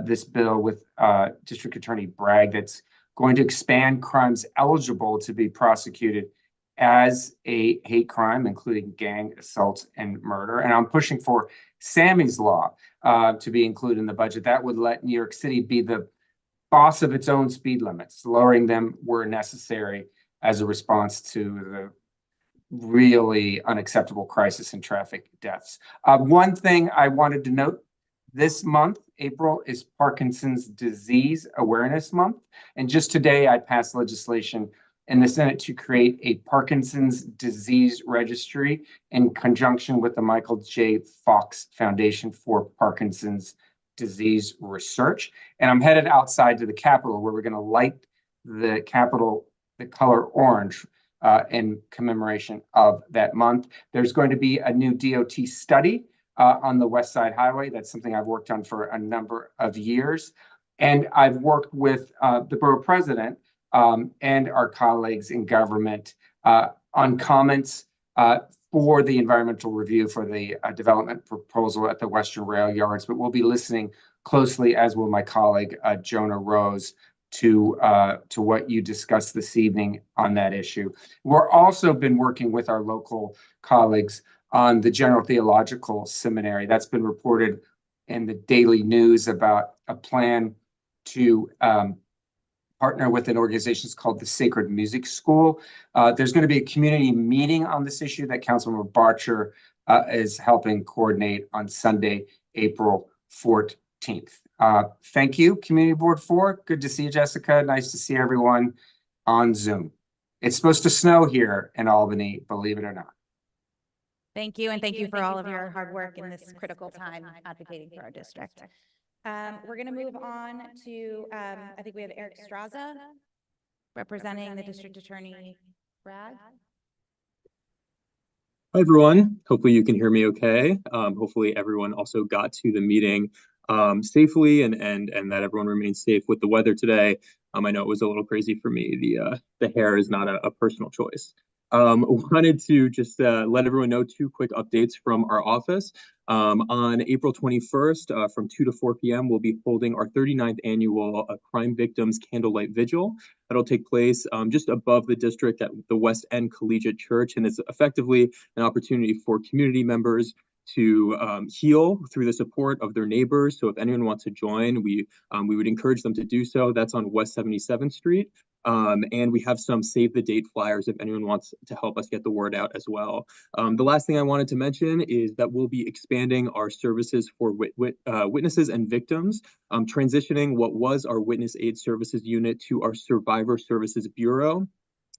this bill with District Attorney Bragg that's going to expand crimes eligible to be prosecuted as a hate crime, including gang assault and murder. And I'm pushing for Sammy's Law to be included in the budget. That would let New York City be the boss of its own speed limits, lowering them where necessary as a response to the really unacceptable crisis in traffic deaths. One thing I wanted to note, this month, April, is Parkinson's Disease Awareness Month. And just today, I passed legislation in the Senate to create a Parkinson's Disease Registry in conjunction with the Michael J. Fox Foundation for Parkinson's Disease Research. And I'm headed outside to the Capitol, where we're going to light the Capitol the color orange in commemoration of that month. There's going to be a new DOT study on the West Side Highway. That's something I've worked on for a number of years. And I've worked with the borough president and our colleagues in government on comments for the environmental review for the development proposal at the Western Rail Yards. But we'll be listening closely, as will my colleague, Jonah Rose, to what you discussed this evening on that issue. We're also been working with our local colleagues on the General Theological Seminary. That's been reported in the daily news about a plan to partner with an organization called the Sacred Music School. There's going to be a community meeting on this issue that Councilmember Barcher is helping coordinate on Sunday, April 14th. Thank you, Community Board 4. Good to see you, Jessica. Nice to see everyone on Zoom. It's supposed to snow here in Albany, believe it or not. Thank you, and thank you for all of your hard work in this critical time advocating for our district. We're going to move on to, I think we have Eric Straza representing the district attorney, Brad. Hi, everyone. Hopefully you can hear me okay. Hopefully everyone also got to the meeting safely and that everyone remains safe with the weather today. I know it was a little crazy for me. The hair is not a personal choice. Wanted to just let everyone know 2 quick updates from our office. On April 21st, from 2 to 4 p.m., we'll be holding our 39th annual Crime Victims Candlelight Vigil. That'll take place just above the district at the West End Collegiate Church, and it's effectively an opportunity for community members to heal through the support of their neighbors. So if anyone wants to join, we would encourage them to do so. That's on West 77th Street. And we have some save the date flyers if anyone wants to help us get the word out as well. The last thing I wanted to mention is that we'll be expanding our services for witnesses and victims, transitioning what was our Witness Aid Services unit to our Survivor Services Bureau.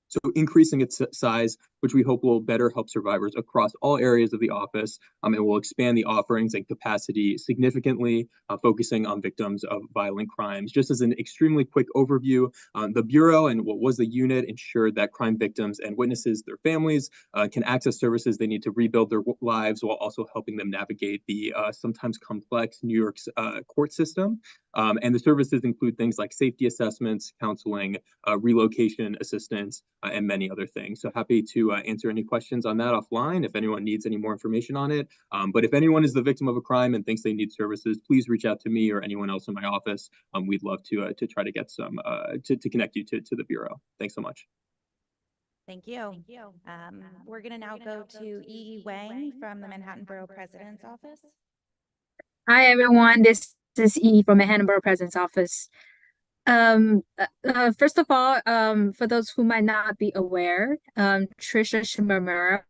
So increasing its size, which we hope will better help survivors across all areas of the office, and will expand the offerings and capacity significantly, focusing on victims of violent crimes. Just as an extremely quick overview, the Bureau and what was the unit ensured that crime victims and witnesses, their families, can access services they need to rebuild their lives while also helping them navigate the sometimes complex New York's court system. And the services include things like safety assessments, counseling, relocation assistance, and many other things. So happy to answer any questions on that offline if anyone needs any more information on it. But if anyone is the victim of a crime and thinks they need services, please reach out to me or anyone else in my office. We'd love to try to get some, to connect you to the Bureau. Thanks so much. Thank you. We're going to now go to Yiyi Wang from the Manhattan Borough President's Office. Hi, everyone. This is Yiyi from Manhattan Borough President's Office. First of all, for those who might not be aware, Tricia Shimamura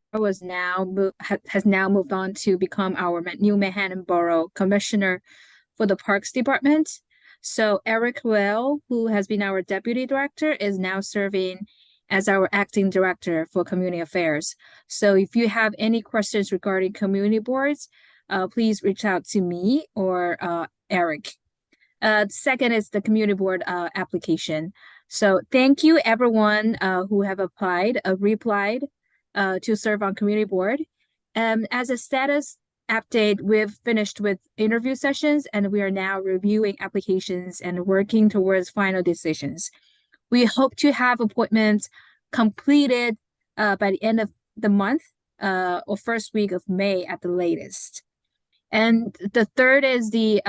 has now moved on to become our new Manhattan Borough Commissioner for the Parks Department. So Eric Lea, who has been our Deputy Director, is now serving as our Acting Director for Community Affairs. So if you have any questions regarding community boards, please reach out to me or Eric. Second is the community board application. So thank you everyone who have replied to serve on community board. As a status update, we've finished with interview sessions and we are now reviewing applications and working towards final decisions. We hope to have appointments completed by the end of the month or first week of May at the latest. And the third is the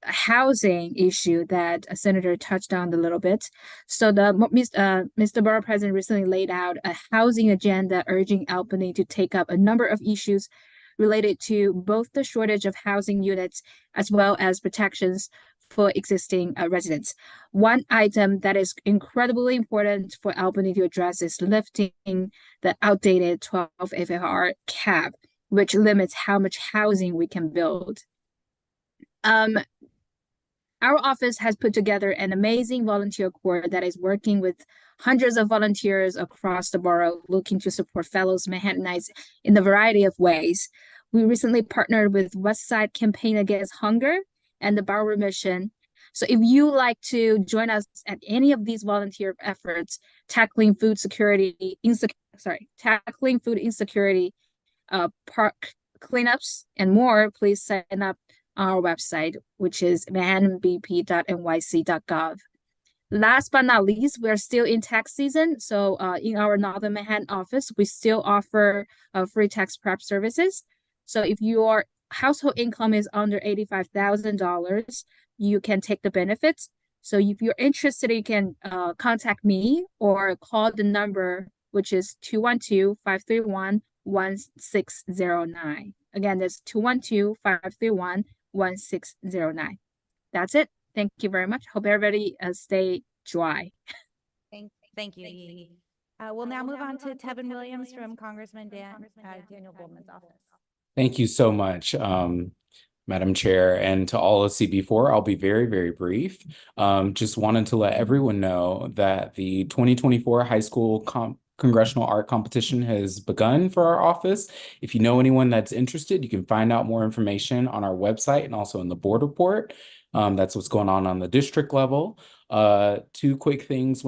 housing issue that Senator touched on a little bit. So Mr. Borough President recently laid out a housing agenda urging Albany to take up a number of issues related to both the shortage of housing units as well as protections for existing residents. One item that is incredibly important for Albany to address is lifting the outdated 12 FAR cap, which limits how much housing we can build. Our office has put together an amazing volunteer corps that is working with hundreds of volunteers across the borough looking to support fellows Manhattanites in a variety of ways. We recently partnered with West Side Campaign Against Hunger and the Borough Mission. So if you like to join us at any of these volunteer efforts, tackling food insecurity, park cleanups, and more, please sign up on our website, which is manhattanbp.nyc.gov. Last but not least, we're still in tax season. So in our Northern Manhattan office, we still offer free tax prep services. So if your household income is under $85,000, you can take the benefits. So if you're interested, you can contact me or call the number, which is 212-531 212-531-1609. Again, that's 212-531-1609. That's it. Thank you very much. Hope everybody stay dry. Thank you, Yiyi. We'll now move on to Tevin Williams from Congressman Daniel Goldman's office. Thank you so much, Madam Chair, and to all of CB4. I'll be very, very brief. Just wanted to let everyone know that the 2024 high school congressional art competition has begun for our office. If you know anyone that's interested, you can find out more information on our website and also in the board report. That's what's going on the district level. Three quick things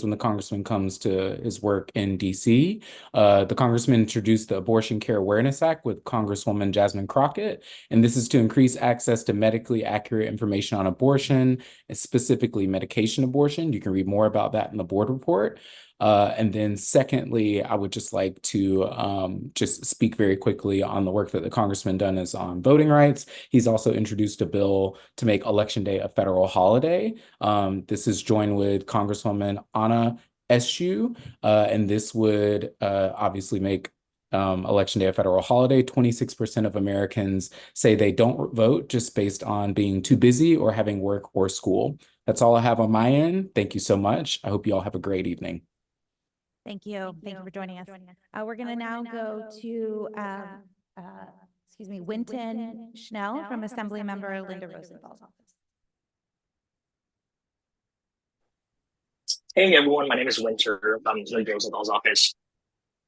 when the congressman comes to his work in DC. The congressman introduced the Abortion Care Awareness Act with Congresswoman Jasmine Crockett, and this is to increase access to medically accurate information on abortion, specifically medication abortion. You can read more about that in the board report. And then secondly, I would just like to just speak very quickly on the work that the congressman done is on voting rights. He's also introduced a bill to make Election Day a federal holiday. This is joined with Congresswoman Anna Eshoo, and this would obviously make Election Day a federal holiday. 26% of Americans say they don't vote just based on being too busy or having work or school. That's all I have on my end. Thank you so much. I hope you all have a great evening. Thank you. Thank you for joining us. We're going to now go to, Winton Schnell from Assemblymember Linda Rosenthal's office. Hey everyone, my name is Winter from Linda Rosenthal's office.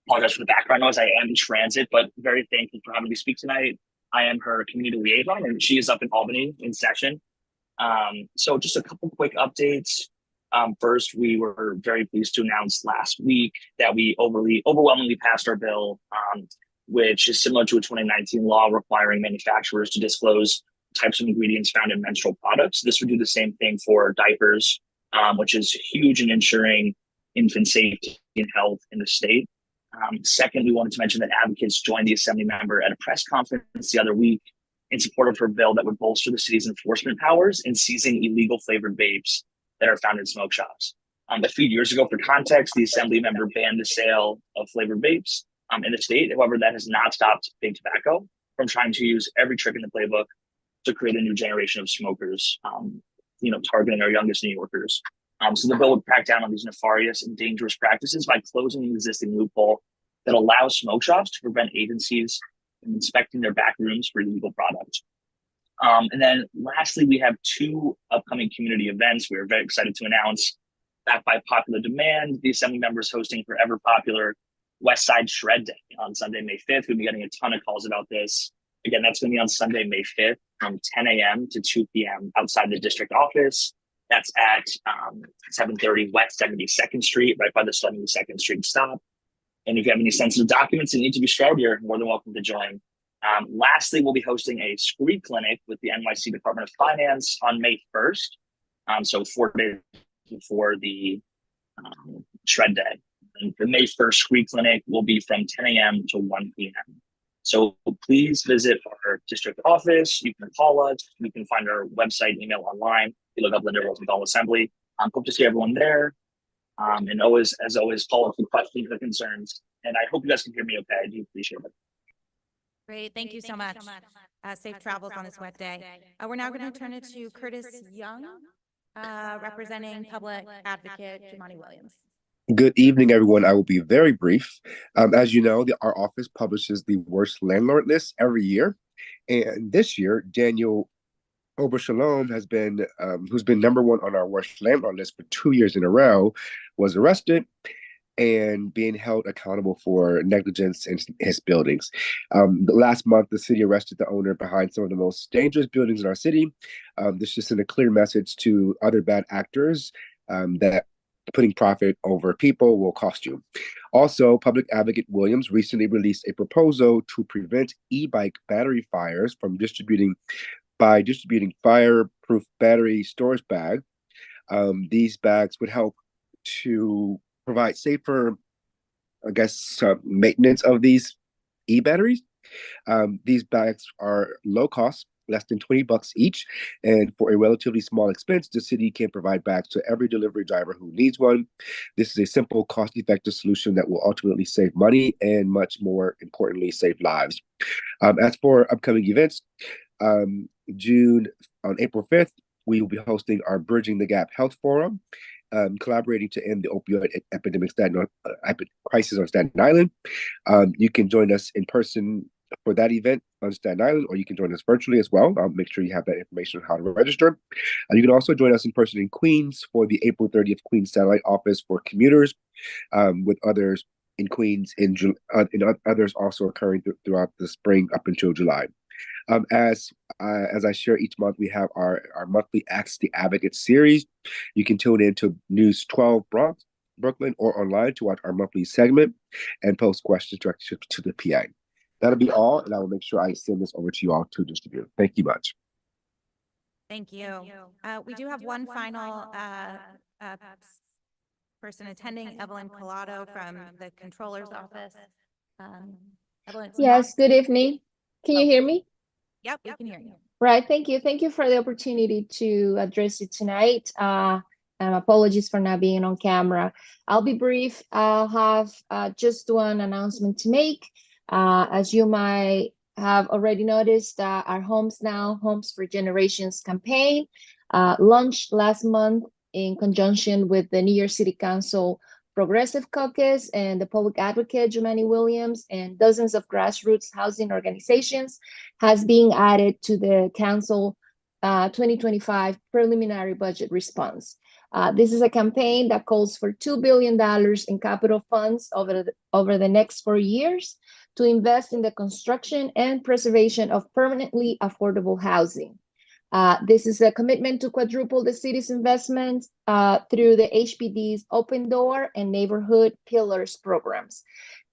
Apologize for the background noise. I am in transit, but very thankful for having me speak tonight. I am her community liaison, and she is up in Albany in session. So just a couple quick updates. First, we were very pleased to announce last week that we overwhelmingly passed our bill, which is similar to a 2019 law requiring manufacturers to disclose types of ingredients found in menstrual products. This would do the same thing for diapers, which is huge in ensuring infant safety and health in the state. Second, we wanted to mention that advocates joined the Assembly member at a press conference the other week in support of her bill that would bolster the city's enforcement powers in seizing illegal flavored vapes that are found in smoke shops. A few years ago, for context, the Assembly member banned the sale of flavored vapes in the state. However, that has not stopped Big Tobacco from trying to use every trick in the playbook to create a new generation of smokers, targeting our youngest New Yorkers. So the bill would crack down on these nefarious and dangerous practices by closing an existing loophole that allows smoke shops to prevent agencies from inspecting their back rooms for illegal products. And then lastly, we have two upcoming community events we are very excited to announce. Backed by popular demand, the Assembly members hosting forever popular West Side Shred Day on Sunday, May 5th. We'll be getting a ton of calls about this. Again, that's going to be on Sunday, May 5th from 10 a.m. to 2 p.m. outside the district office. That's at 730 West 72nd Street, right by the 72nd Street stop. And if you have any sensitive documents that need to be shredded, you're more than welcome to join. Lastly, we'll be hosting a screen clinic with the NYC Department of Finance on May 1st. So 4 days before the shred day. And the May 1st screen clinic will be from 10 a.m. to 1 p.m. So please visit our district office. You can call us. You can find our website, email online. You look up Linda Rosenthal Assembly. Hope to see everyone there. And always, as always, call us with questions or concerns. And I hope you guys can hear me okay. I do appreciate it. Great. Thank you so much. Safe travels on this wet day. We're now going to turn it to Curtis Young, representing Public Advocate Jemani Williams. Good evening, everyone. I will be very brief. As you know, our office publishes the worst landlord list every year. And this year, Daniel Obershalom has been, who's been number one on our worst landlord list for 2 years in a row, was arrested and being held accountable for negligence in his buildings. Last month, the city arrested the owner behind some of the most dangerous buildings in our city. This just sent a clear message to other bad actors that putting profit over people will cost you. Also, Public Advocate Williams recently released a proposal to prevent e-bike battery fires from distributing fireproof battery storage bags. These bags would help to provide safer, maintenance of these e-batteries. These bags are low cost, less than $20 each. And for a relatively small expense, the city can provide bags to every delivery driver who needs one. This is a simple, cost-effective solution that will ultimately save money and, much more importantly, save lives. As for upcoming events, on April 5th, we will be hosting our Bridging the Gap Health Forum, collaborating to end the opioid epidemic crisis on Staten Island. You can join us in person for that event on Staten Island, or you can join us virtually as well. I'll make sure you have that information on how to register. You can also join us in person in Queens for the April 30th Queens Satellite Office for commuters, with others in Queens and others also occurring throughout the spring up until July. As I share each month, we have our monthly Ask the Advocate series. You can tune in to News 12 Brooklyn or online to watch our monthly segment and post questions directly to the PA. That'll be all, and I will make sure I send this over to you all to distribute. Thank you much. Thank you. We do have one final person attending, Evelyn Colado from the Controller's Office. Evelyn, yes, good evening. Can you hear me? Yep, we can hear you. Right, thank you. Thank you for the opportunity to address it tonight. And apologies for not being on camera. I'll be brief. I'll have just one announcement to make. As you might have already noticed, our Homes Now, Homes for Generations campaign launched last month in conjunction with the New York City Council Progressive Caucus and the public advocate, Jeffy Williams, and dozens of grassroots housing organizations, has been added to the Council 2025 preliminary budget response. This is a campaign that calls for $2 billion in capital funds over the next 4 years to invest in the construction and preservation of permanently affordable housing. This is a commitment to quadruple the city's investments through the HPD's Open Door and Neighborhood Pillars programs.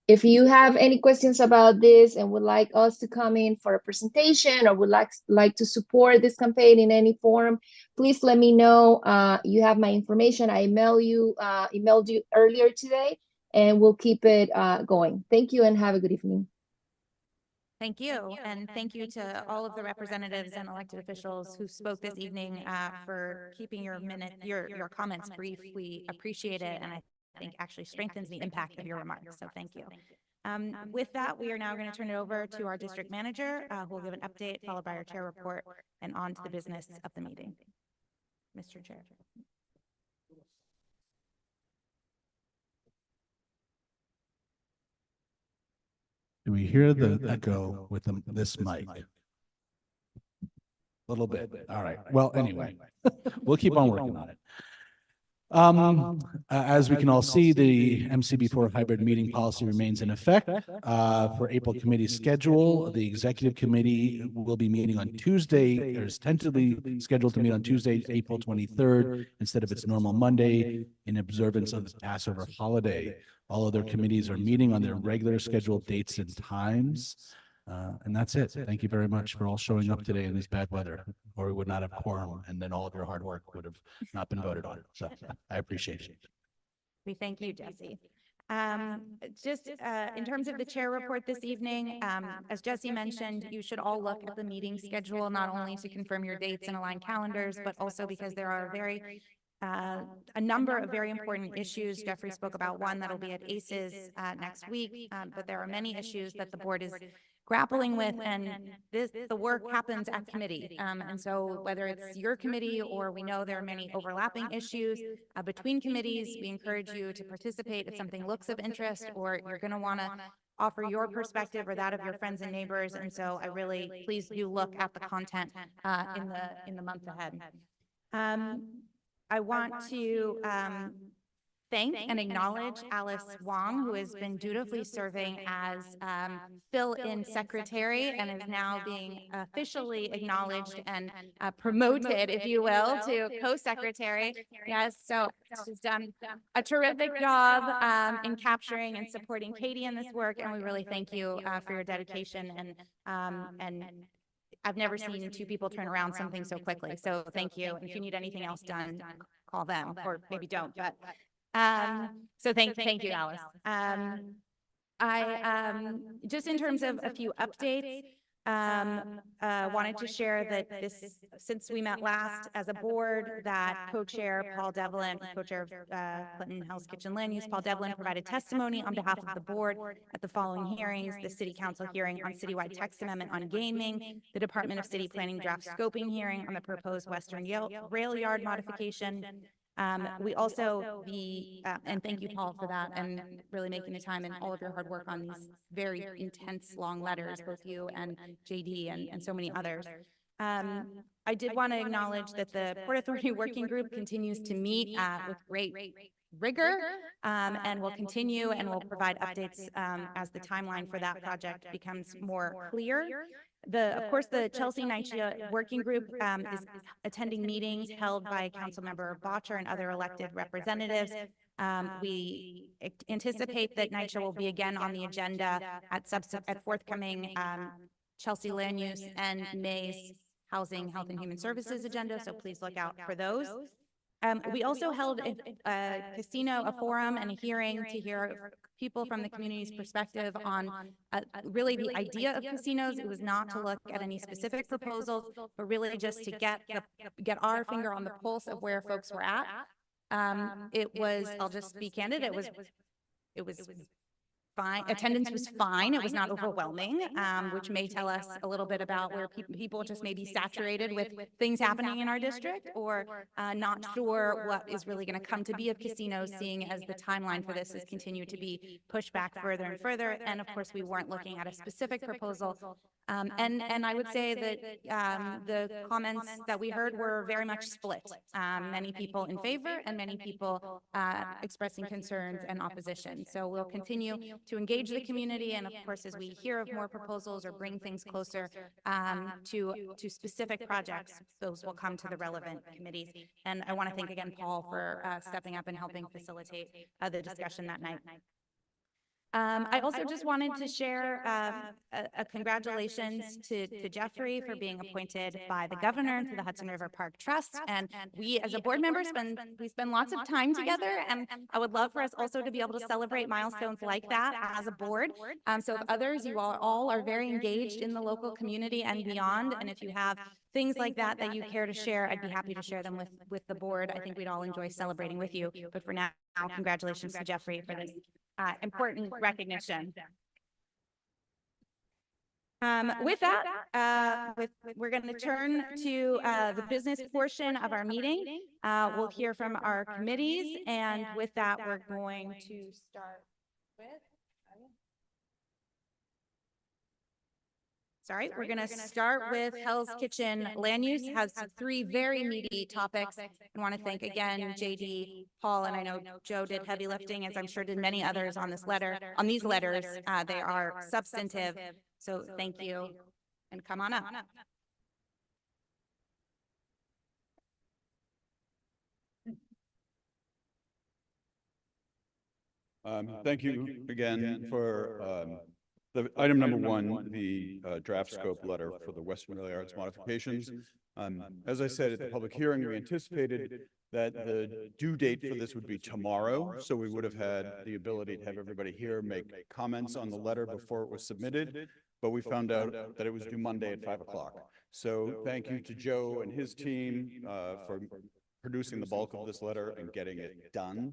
If you have any questions about this and would like us to come in for a presentation or would like to support this campaign in any form, please let me know. You have my information. I emailed you earlier today, and we'll keep it going. Thank you and have a good evening. Thank you. And thank you to all of the representatives and elected officials who spoke this evening for keeping your comments brief. We appreciate it, and I think actually strengthens the impact of your remarks. So thank you. With that, we are now going to turn it over to our district manager, who will give an update, followed by our chair report, and on to the business of the meeting. Mr. Chair. Do we hear the echo with this mic? A little bit. All right. Well, anyway, we'll keep on working on it. As we can all see, the MCB4 hybrid meeting policy remains in effect. For April committee schedule, the executive committee will be meeting on Tuesday, or is tentatively scheduled to meet on Tuesday, April 23rd, instead of its normal Monday, in observance of the Passover holiday. All other committees are meeting on their regular scheduled dates and times. And that's it. Thank you very much for all showing up today in this bad weather, or we would not have quorum, and then all of your hard work would have not been voted on. So I appreciate it. We thank you, Jesse. Just in terms of the chair report this evening, as Jesse mentioned, you should all look at the meeting schedule, not only to confirm your dates and align calendars, but also because there are a number of very important issues. Jeffrey spoke about one that'll be at ACES next week, but there are many issues that the board is grappling with, and the work happens at committee. And so whether it's your committee or we know there are many overlapping issues between committees, we encourage you to participate if something looks of interest or you're going to want to offer your perspective or that of your friends and neighbors. And so please do look at the content in the month ahead. I want to thank and acknowledge Alice Wang, who has been dutifully serving as fill-in secretary and is now being officially acknowledged and promoted, if you will, to co-secretary. Yes, so she's done a terrific job in capturing and supporting Katie in this work, and we really thank you for your dedication and I've never seen two people turn around something so quickly. So thank you. And if you need anything else done, call them, or maybe don't. But so thank you, Alice. Just in terms of a few updates, Wanted to share that this, since we met last as a board, that co-chair Paul Devlin, co-chair of Clinton Hell's Kitchen Land Use, Paul Devlin provided testimony on behalf of the board at the following hearings: the City Council hearing on citywide text amendment on gaming, the Department of City Planning draft scoping hearing on the proposed Western Rail Yard modification. We also, and thank you, Paul, for that, and really making the time and all of your hard work on these very intense, long letters, both you and JD and so many others. I did want to acknowledge that the Port Authority Working Group continues to meet with great rigor, and will continue and will provide updates as the timeline for that project becomes more clear. Of course, the Chelsea NYCHA Working Group is attending meetings held by Councilmember Botcher and other elected representatives. We anticipate that NYCHA will be again on the agenda at forthcoming Chelsea Land Use and May's Housing, Health, and Human Services agenda, so please look out for those. We also held a forum and a hearing to hear people from the community's perspective on really the idea of casinos. It was not to look at any specific proposals, but really just to get our finger on the pulse of where folks were at. It was, I'll just be candid, it was fine. Attendance was fine. It was not overwhelming, which may tell us a little bit about where people just may be saturated with things happening in our district, or not sure what is really going to come to be of casinos, seeing as the timeline for this has continued to be pushed back further and further. And of course, we weren't looking at a specific proposal. And I would say that the comments that we heard were very much split. Many people in favor and many people expressing concerns and opposition. So we'll continue to engage the community, and of course, as we hear of more proposals or bring things closer to specific projects, those will come to the relevant committees. And I want to thank again Paul for stepping up and helping facilitate the discussion that night. I also just wanted to share a congratulations to Jeffrey for being appointed by the governor to the Hudson River Park Trust. And we as a board member spend lots of time together, and I would love for us also to be able to celebrate milestones like that as a board. So if others, you all are very engaged in the local community and beyond, and if you have things like that that you care to share, I'd be happy to share them with the board. I think we'd all enjoy celebrating with you. But for now, congratulations to Jeffrey for this important recognition. With that, we're going to turn to the business portion of our meeting. We'll hear from our committees, and with that, we're going to start with. Sorry, we're going to start with Hell's Kitchen Land Use. Has three very meaty topics. I want to thank again JD, Paul, and I know Joe did heavy lifting, as I'm sure did many others on this letter. On these letters, they are substantive. So thank you, and come on up. Thank you again for the item number one, the draft scope letter for the Western Rail Yards modifications. As I said at the public hearing, we anticipated that the due date for this would be tomorrow, so we would have had the ability to have everybody here make comments on the letter before it was submitted, but we found out that it was due Monday at 5 o'clock. So thank you to Joe and his team for producing the bulk of this letter and getting it done.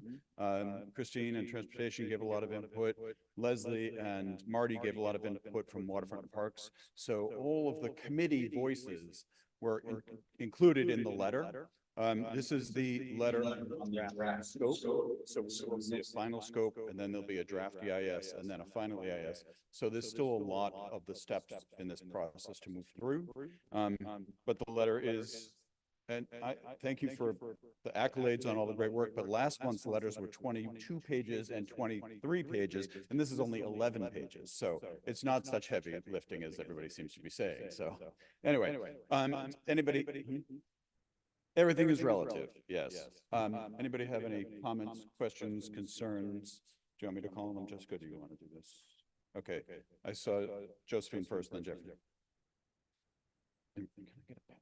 Christine and Transportation gave a lot of input. Leslie and Marty gave a lot of input from Waterfront and Parks. So all of the committee voices were included in the letter. This is the letter on the draft scope. So we'll see a final scope, and then there'll be a draft EIS, and then a final EIS. So there's still a lot of the steps in this process to move through. But the letter is, and I thank you for the accolades on all the great work, but last month's letters were 22 pages and 23 pages, and this is only 11 pages. So it's not such heavy lifting as everybody seems to be saying. So anyway, anybody? Everything is relative, yes. Anybody have any comments, questions, concerns? Do you want me to call them? Jessica, do you want to do this? Okay, I saw Josephine first, then Jeffrey. Can I get a pen?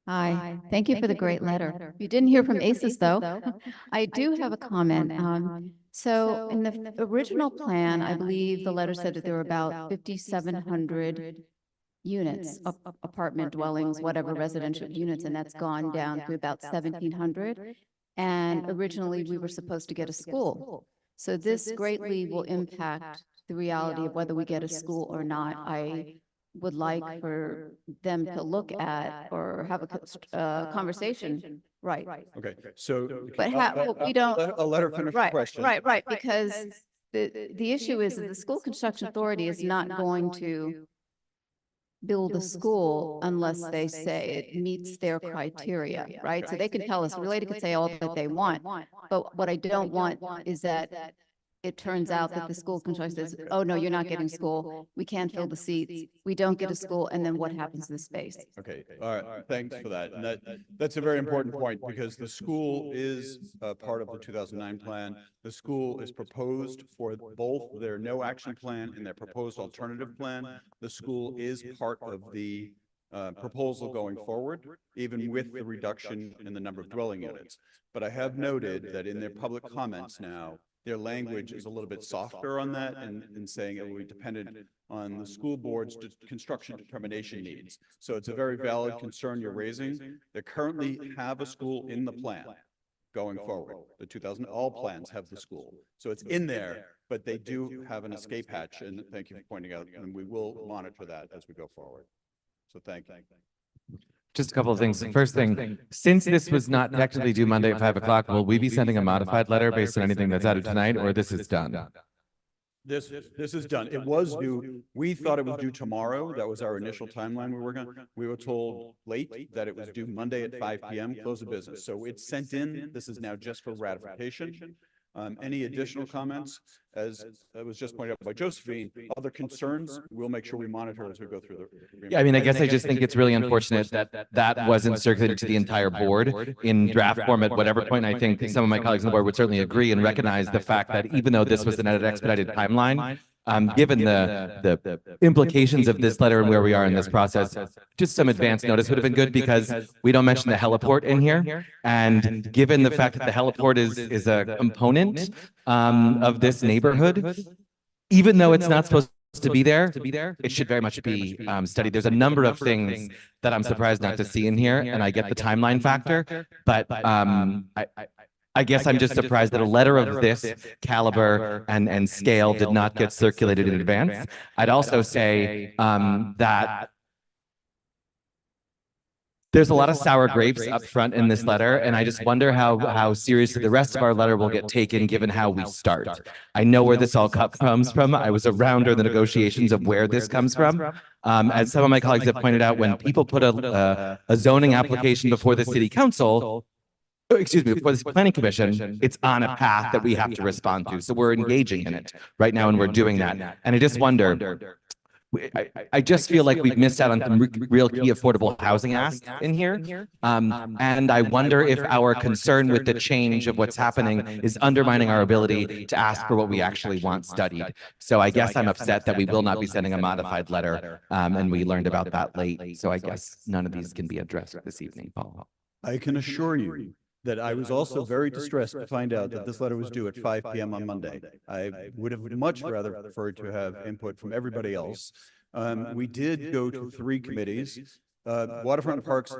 Hi, thank you for the great letter. You didn't hear from ACES though. I do have a comment. So in the original plan, I believe the letter said that there were about 5,700 units, apartment dwellings, whatever residential units, and that's gone down to about 1,700. And originally we were supposed to get a school. So this greatly will impact the reality of whether we get a school or not. I would like for them to look at or have a conversation, right? Okay, so. But we don't. I'll let her finish the Right, question. right, because the issue is that the school construction authority is not going to build a school unless they say it meets their criteria, right? So they can tell us, Related could say all that they want, but what I don't want is that it turns out that the school construction says, oh, no, you're not getting school. We can't fill the seats. We don't get a school. And then what happens to the space? Okay, all right, thanks for that. And that's a very important point because the school is part of the 2009 plan. The school is proposed for both their no action plan and their proposed alternative plan. The school is part of the proposal going forward, even with the reduction in the number of dwelling units. But I have noted that in their public comments now, their language is a little bit softer on that and saying it will be dependent on the school board's construction determination needs. So it's a very valid concern you're raising. They currently have a school in the plan going forward. The 2000, all plans have the school. So it's in there, but they do have an escape hatch. And thank you for pointing out, and we will monitor that as we go forward. So thank you. Just a couple of things. First thing, since this was not technically due Monday at 5 o'clock, will we be sending a modified letter based on anything that's added tonight, or this is done? This is done. It was due. We thought it was due tomorrow. That was our initial timeline we were working on. We were told late that it was due Monday at 5 p.m. close of business. So it's sent in. This is now just for ratification. Any additional comments? As it was just pointed out by Josephine, other concerns, we'll make sure we monitor as we go through the. Yeah, I mean, I guess I just think it's really unfortunate that wasn't circulated to the entire board in draft form at whatever point. I think some of my colleagues on the board would certainly agree and recognize the fact that even though this was an expedited timeline, given the implications of this letter and where we are in this process, just some advance notice would have been good because we don't mention the heliport in here. And given the fact that the heliport is a component of this neighborhood, even though it's not supposed to be there, it should very much be studied. There's a number of things that I'm surprised not to see in here, and I get the timeline factor, but I guess I'm just surprised that a letter of this caliber and scale did not get circulated in advance. I'd also say that there's a lot of sour grapes up front in this letter, and I just wonder how seriously the rest of our letter will get taken given how we start. I know where this all comes from. I was around during the negotiations of where this comes from. As some of my colleagues have pointed out, when people put a zoning application before the city council, excuse me, before the planning commission, it's on a path that we have to respond to. So we're engaging in it right now, and we're doing that. And I just wonder, I just feel like we've missed out on some real key affordable housing asks in here. And I wonder if our concern with the change of what's happening is undermining our ability to ask for what we actually want studied. So I guess I'm upset that we will not be sending a modified letter, and we learned about that late. So I guess none of these can be addressed this evening, Paul. I can assure you that I was also very distressed to find out that this letter was due at 5 p.m. on Monday. I would have much rather preferred to have input from everybody else. We did go to 3 committees. Waterfront and Parks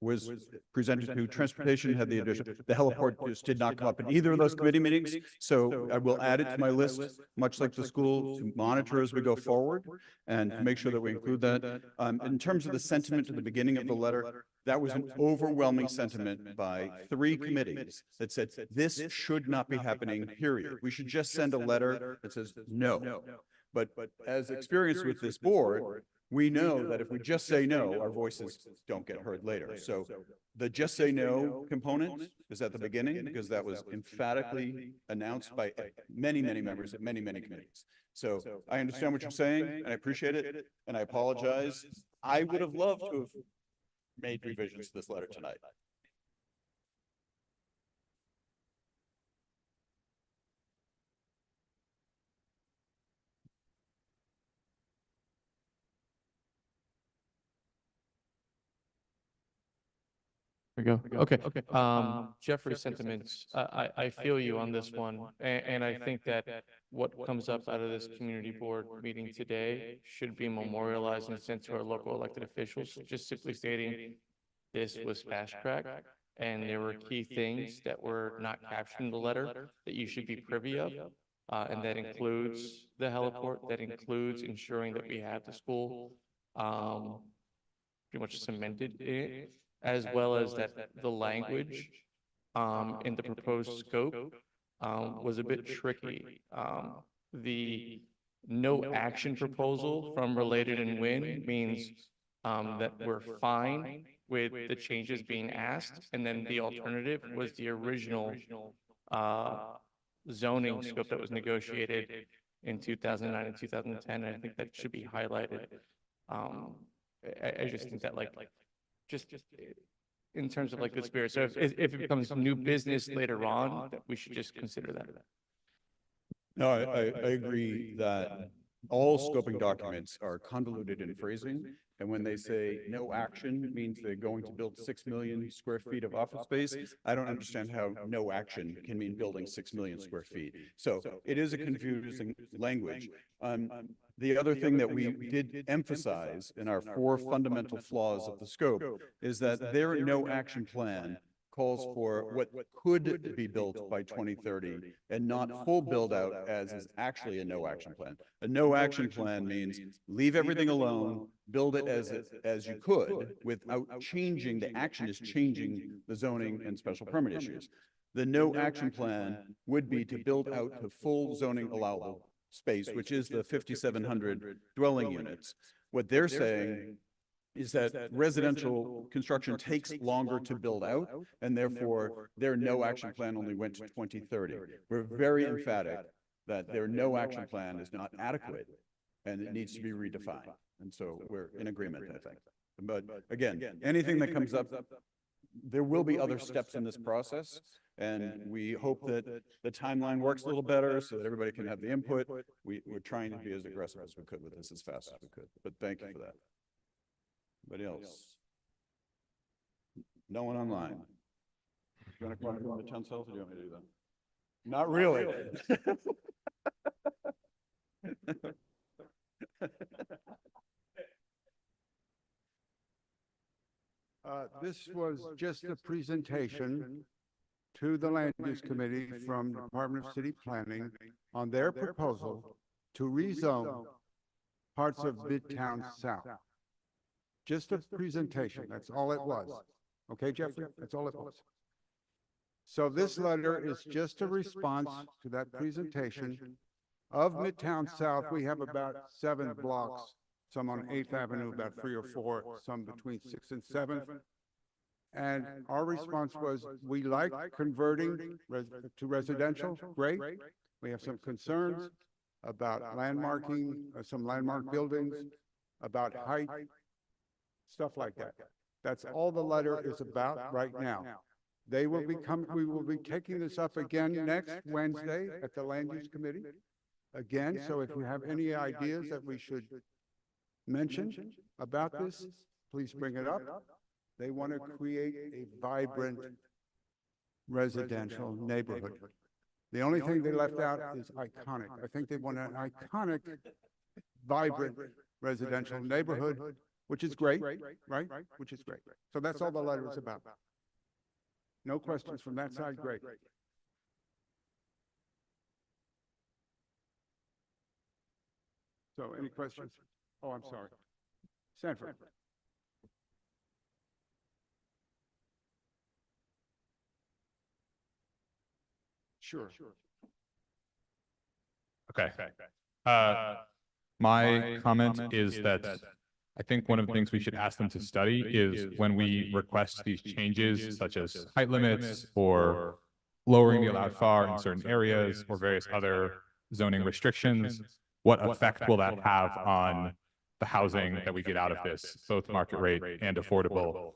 was presented to, Transportation had the addition. The heliport just did not come up in either of those committee meetings. So I will add it to my list, much like the school, to monitor as we go forward and to make sure that we include that. In terms of the sentiment at the beginning of the letter, that was an overwhelming sentiment by 3 committees that said, this should not be happening, period. We should just send a letter that says no. But as experience with this board, we know that if we just say no, our voices don't get heard later. So the just say no component is at the beginning because that was emphatically announced by many, many members of many, many committees. So I understand what you're saying and I appreciate it and I apologize. I would have loved to have made revisions to this letter tonight. we go. Okay. Jeffrey's sentiments, I feel you on this one. And I think that what comes up out of this community board meeting today should be memorialized and sent to our local elected officials, just simply stating this was fast track. And there were key things that were not captured in the letter that you should be privy of. And that includes the heliport, that includes ensuring that we have the school pretty much cemented in it, as well as that the language in the proposed scope was a bit tricky. The no action proposal from Related and Win means that we're fine with the changes being asked, and then the alternative was the original zoning scope that was negotiated in 2009 and 2010. And I think that should be highlighted. I just think that just in terms of the spirit. So if it becomes new business later on, that we should just consider that. No, I agree that all scoping documents are convoluted in phrasing. And when they say no action means they're going to build 6 million square feet of office space, I don't understand how no action can mean building 6 million square feet. So it is a confusing language. The other thing that we did emphasize in our 4 fundamental flaws of the scope is that their no action plan calls for what could be built by 2030 and not full build out as is actually a no action plan. A no action plan means leave everything alone, build it as you could without changing. The action is changing the zoning and special permit issues. The no action plan would be to build out the full zoning allowable space, which is the 5,700 dwelling units. What they're saying is that residential construction takes longer to build out, and therefore their no action plan only went to 2030. We're very emphatic that their no action plan is not adequate and it needs to be redefined. And so we're in agreement, I think. But again, anything that comes up, there will be other steps in this process. And we hope that the timeline works a little better so that everybody can have the input. We're trying to be as aggressive as we could with this as fast as we could. But thank you for that. Anybody else? No one online. Do you want to come on the town cells or do you want me to do that? Not really. This was just a presentation to the Land Use Committee from the Department of City Planning on their proposal to rezone parts of Midtown South. Just a presentation, that's all it was. Okay, Jeffrey, that's all it was. So this letter is just a response to that presentation of Midtown South. We have about 7 blocks, some on 8th Avenue, about 3 or 4, some between 6th and 7th. And our response was, we like converting to residential, great. We have some concerns about landmarking, some landmark buildings, about height, stuff like that. That's all the letter is about right now. We will be taking this up again next Wednesday at the Land Use Committee. Again, so if you have any ideas that we should mention about this, please bring it up. They want to create a vibrant residential neighborhood. The only thing they left out is iconic. I think they want an iconic, vibrant residential neighborhood, which is great, right? Which is great. So that's all the letter is about. No questions from that side, great. So any questions? Oh, I'm sorry. Sanford. Sure. Okay. My comment is that I think one of the things we should ask them to study is when we request these changes, such as height limits or lowering the allowed FAR in certain areas or various other zoning restrictions, what effect will that have on the housing that we get out of this, both market rate and affordable?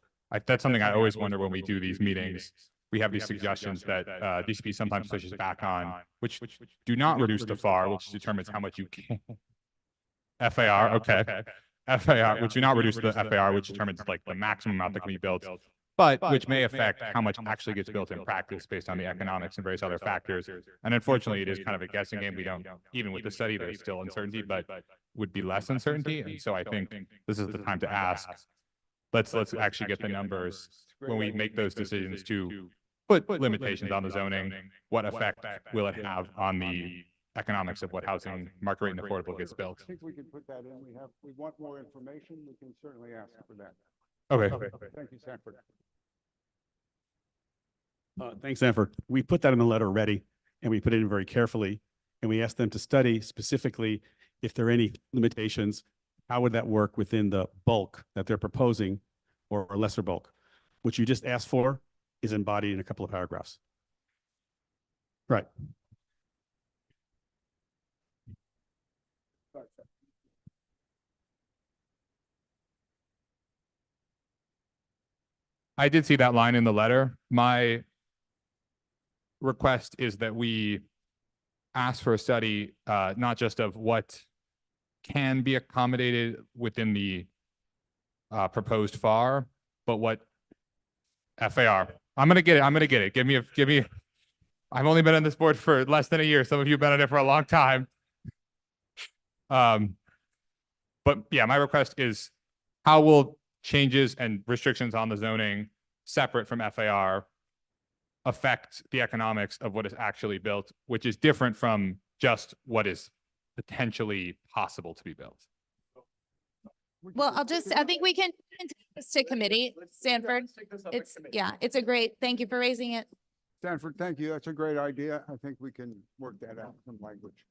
That's something I always wonder when we do these meetings. We have these suggestions that DCP sometimes pushes back on, which do not reduce the FAR, which determines how much you can. FAR, okay. FAR, which do not reduce the FAR, which determines like the maximum amount that can be built. but which may affect how much actually gets built in practice based on the economics and various other factors. And unfortunately, it is kind of a guessing game. We don't, even with the study, there's still uncertainty, but would be less uncertainty. And so I think this is the time to ask, let's actually get the numbers when we make those decisions to put limitations on the zoning. What effect will it have on the economics of what housing market rate and affordable gets built? I think we can put that in. We want more information. We can certainly ask for that. Okay. Thank you, Sanford. Thanks, Sanford. We put that in the letter already, and we put it in very carefully, and we asked them to study specifically if there are any limitations, how would that work within the bulk that they're proposing, or a lesser bulk. What you just asked for is embodied in a couple of paragraphs. Right. I did see that line in the letter. My request is that we ask for a study, not just of what can be accommodated within the proposed FAR, but what FAR. I'm gonna get it. Give me. I've only been on this board for less than a year. Some of you have been on it for a long time. But yeah, my request is, how will changes and restrictions on the zoning separate from FAR affect the economics of what is actually built, which is different from just what is potentially possible to be built? Well, I think we can take this to committee, Sanford. It's a great, thank you for raising it. Sanford, thank you. That's a great idea. I think we can work that out in language.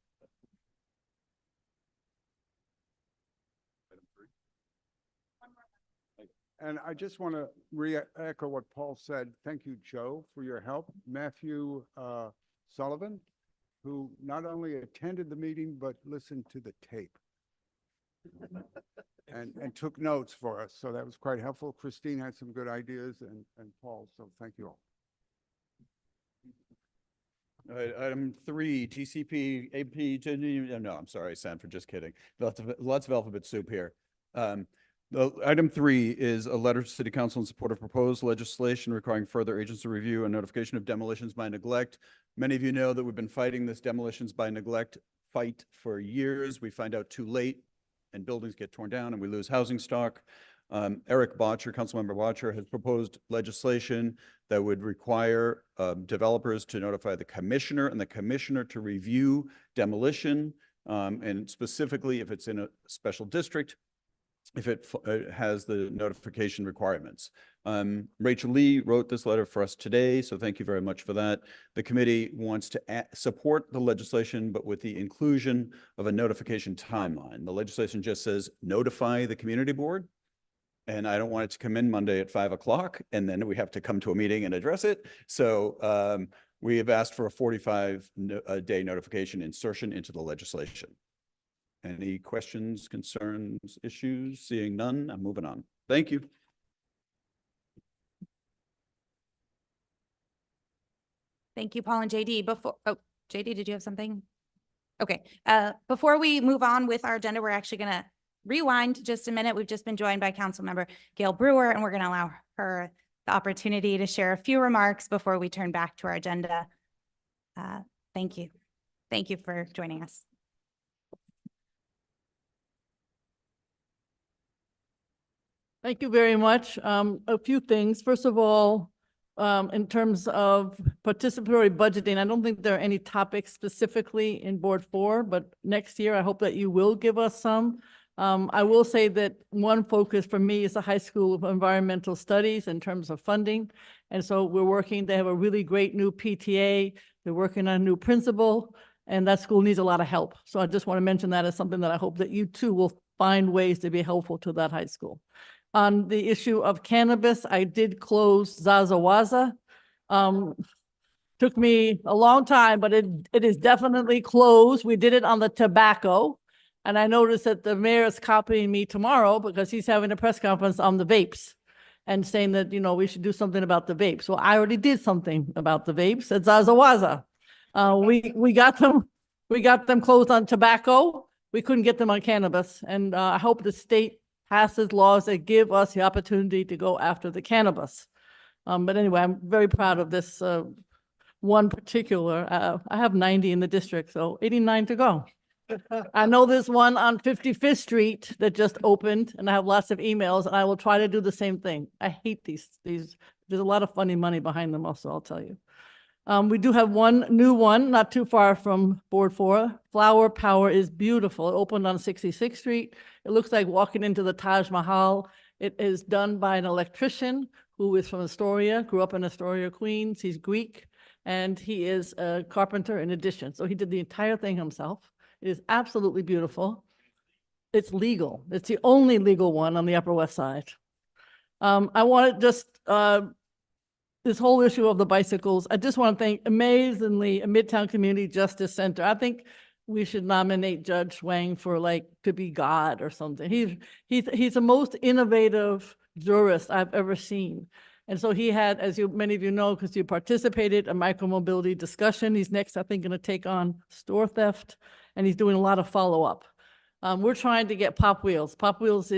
And I just want to re-echo what Paul said. Thank you, Joe, for your help. Matthew Sullivan, who not only attended the meeting, but listened to the tape and took notes for us. So that was quite helpful. Christine had some good ideas, and Paul, so thank you all. All right, item 3, TCP, AP, no, I'm sorry, Sanford, just kidding. Lots of alphabet soup here. Item 3 is a letter to City Council in support of proposed legislation requiring further agency review and notification of demolitions by neglect. Many of you know that we've been fighting this demolitions by neglect fight for years. We find out too late and buildings get torn down and we lose housing stock. Eric Botcher, Councilmember Botcher, has proposed legislation that would require developers to notify the commissioner and the commissioner to review demolition, and specifically if it's in a special district, if it has the notification requirements. Rachel Lee wrote this letter for us today, so thank you very much for that. The committee wants to support the legislation, but with the inclusion of a notification timeline. The legislation just says notify the community board, and I don't want it to come in Monday at 5 o'clock, and then we have to come to a meeting and address it. So we have asked for a 45-day notification insertion into the legislation. Any questions, concerns, issues? Seeing none, I'm moving on. Thank you. Thank you, Paul and JD. JD, did you have something? Okay. Before we move on with our agenda, we're actually going to rewind just a minute. We've just been joined by Councilmember Gail Brewer, and we're going to allow her the opportunity to share a few remarks before we turn back to our agenda. Thank you. Thank you for joining us. Thank you very much. A few things. First of all, in terms of participatory budgeting, I don't think there are any topics specifically in Board 4, but next year I hope that you will give us some. I will say that one focus for me is the High School of Environmental Studies in terms of funding. And so we're working, they have a really great new PTA. They're working on a new principal, and that school needs a lot of help. So I just want to mention that as something that I hope that you too will find ways to be helpful to that high school. On the issue of cannabis, I did close Zazawaza. Took me a long time, but it is definitely closed. We did it on the tobacco. And I noticed that the mayor is copying me tomorrow because he's having a press conference on the vapes and saying that, you know, we should do something about the vapes. Well, I already did something about the vapes at Zazawaza. We got them closed on tobacco. We couldn't get them on cannabis. And I hope the state passes laws that give us the opportunity to go after the cannabis. But anyway, I'm very proud of this one particular. I have 90 in the district, so 89 to go. I know there's one on 55th Street that just opened, and I have lots of emails, and I will try to do the same thing. I hate these. There's a lot of funny money behind them also, I'll tell you. We do have one new one, not too far from Board 4. Flower Power is beautiful. It opened on 66th Street. It looks like walking into the Taj Mahal. It is done by an electrician who is from Astoria, grew up in Astoria, Queens. He's Greek, and he is a carpenter in addition. So he did the entire thing himself. It is absolutely beautiful. It's legal. It's the only legal one on the Upper West Side. I want to just, this whole issue of the bicycles, I just want to thank amazingly a Midtown Community Justice Center. I think we should nominate Judge Wang for to be God or something. He's the most innovative jurist I've ever seen. And so he had, as many of you know, because you participated, a micromobility discussion. He's next, I think, going to take on store theft, and he's doing a lot of follow-up. We're trying to get Pop Wheels. Pop Wheels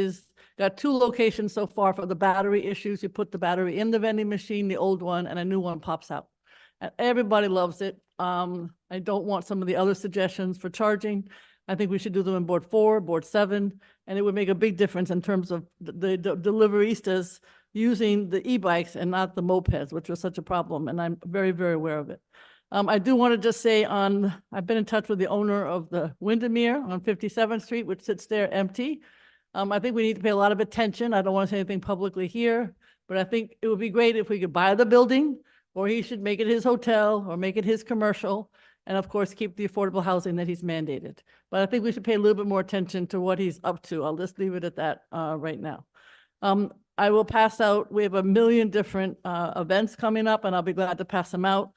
got 2 locations so far for the battery issues. You put the battery in the vending machine, the old one, and a new one pops out. And everybody loves it. I don't want some of the other suggestions for charging. I think we should do them in Board 4, Board 7, and it would make a big difference in terms of the deliveristas using the e-bikes and not the mopeds, which was such a problem, and I'm very, very aware of it. I do want to just say I've been in touch with the owner of the Windermere on 57th Street, which sits there empty. I think we need to pay a lot of attention. I don't want to say anything publicly here, but I think it would be great if we could buy the building, or he should make it his hotel or make it his commercial, and of course, keep the affordable housing that he's mandated. But I think we should pay a little bit more attention to what he's up to. I'll just leave it at that right now. I will pass out, we have a million different events coming up, and I'll be glad to pass them out.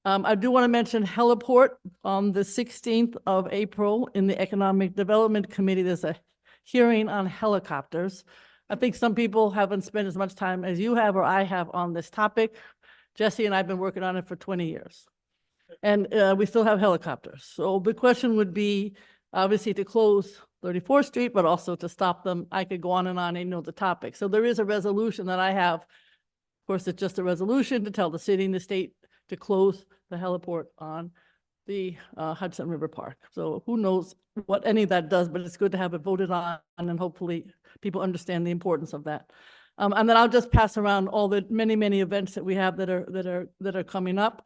I do want to mention Heliport on the 16th of April in the Economic Development Committee. There's a hearing on helicopters. I think some people haven't spent as much time as you have or I have on this topic. Jesse and I have been working on it for 20 years. And we still have helicopters. So the question would be, obviously, to close 34th Street, but also to stop them. I could go on and you know the topic. So there is a resolution that I have. Of course, it's just a resolution to tell the city and the state to close the heliport on the Hudson River Park. So who knows what any of that does, but it's good to have it voted on, and hopefully people understand the importance of that. And then I'll just pass around all the many events that we have that are coming up.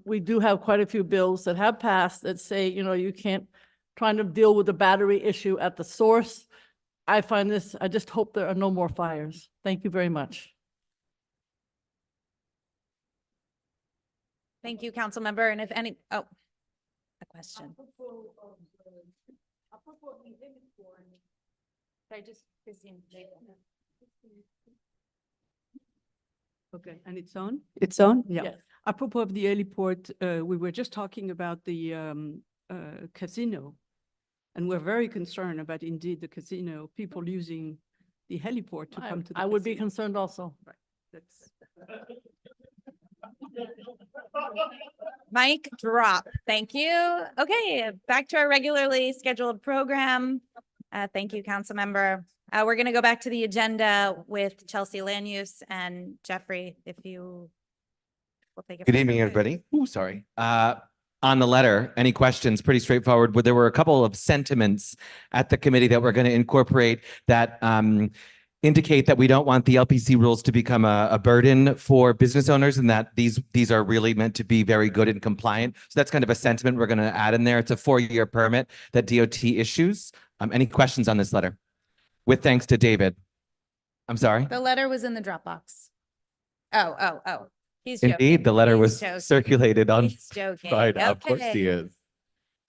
We do have quite a few bills that have passed that say, you can't trying to deal with the battery issue at the source. I just hope there are no more fires. Thank you very much. Thank you, council member. And if any, a question. Okay, and it's on? It's on? Yeah. Yes. Apropos of the heliport, we were just talking about the casino, and we're very concerned about indeed the casino, people using the heliport to come to the I would be casino. concerned also. Right. That's Mic drop. Thank you. Okay, back to our regularly scheduled program. Thank you, council member. We're going to go back to the agenda with Chelsea Land Use and Jeffrey, if you will take it. Good evening, everybody. Ooh, sorry. On the letter, any questions? Pretty straightforward. But there were a couple of sentiments at the committee that we're going to incorporate that indicate that we don't want the LPC rules to become a burden for business owners, and that these are really meant to be very good and compliant. So that's kind of a sentiment we're going to add in there. It's a 4-year permit that DOT issues. Any questions on this letter? With thanks to David. I'm sorry. The letter was in the Dropbox. Oh. He's joking. Indeed, the letter He's was joking. circulated on He's joking. Friday. Of course Okay. he is.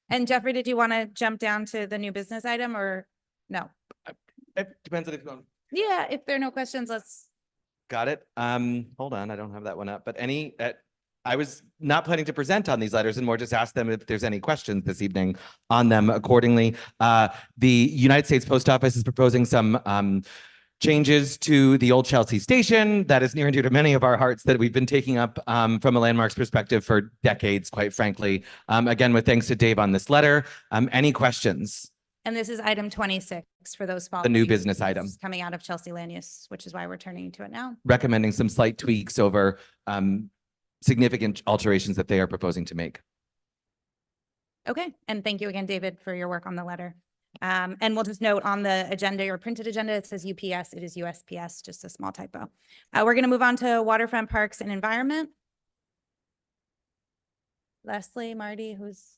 And Jeffrey, did you want to jump down to the new business item or no? It depends on if you want. Yeah, if there are no questions, let's. Got it. Hold on, I don't have that one up, but I was not planning to present on these letters and more just ask them if there's any questions this evening on them accordingly. The United States Post Office is proposing some changes to the Old Chelsea Station. That is near and dear to many of our hearts that we've been taking up from a landmarks perspective for decades, quite frankly. Again, with thanks to Dave on this letter. Any questions? And this is item 26 for those The following. new business item. This is coming out of Chelsea land use, which is why we're turning to it now. Recommending some slight tweaks over significant alterations that they are proposing to make. Okay, and thank you again, David, for your work on the letter. And we'll just note on the agenda, your printed agenda, it says UPS, it is USPS, just a small typo. We're gonna move on to waterfront parks and environment. Leslie, Marty, who's?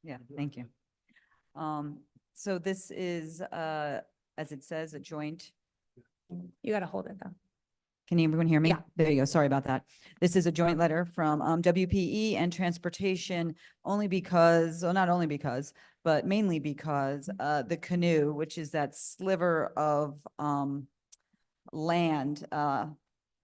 Yeah, thank you. So this is, as it says, a joint. You gotta hold it though. Can everyone hear me? Yeah. There you go. Sorry about that. This is a joint letter from WPE and Transportation only because, well, not only because, but mainly because the canoe, which is that sliver of land on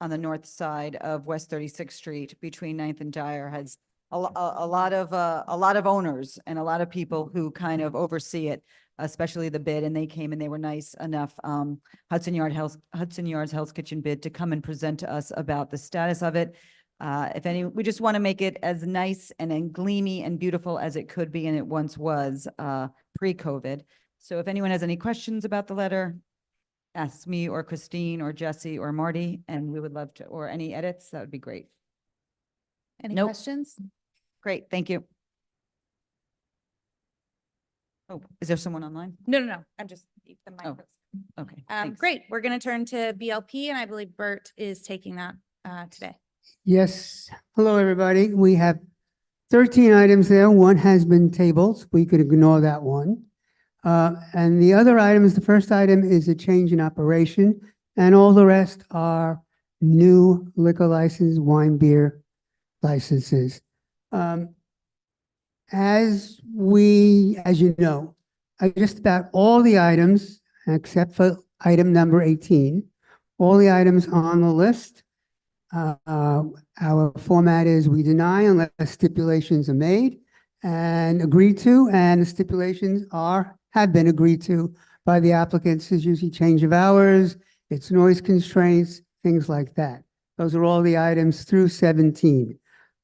the north side of West 36th Street between 9th and Dyer has a lot of owners and a lot of people who kind of oversee it, especially the bid, and they came and they were nice enough, Hudson Yards Hell's Kitchen bid, to come and present to us about the status of it. We just want to make it as nice and gleamy and beautiful as it could be, and it once was pre-COVID. So if anyone has any questions about the letter, ask me or Christine or Jesse or Marty, and we would love to, or any edits, that would be great. Any Nope. questions? Great, thank you. Oh, is there someone online? No. I'm just, the mic. Oh, okay. thanks. Great. We're gonna turn to BLP, and I believe Bert is taking that today. Yes. Hello, everybody. We have 13 items there. One has been tabled. We could ignore that one. And the other items, the first item is a change in operation, and all the rest are new liquor license, wine, beer licenses. As you know, just about all the items, except for item number 18, all the items on the list, our format is we deny unless stipulations are made and agreed to, and the stipulations have been agreed to by the applicants. Is usually change of hours, it's noise constraints, things like that. Those are all the items through 17.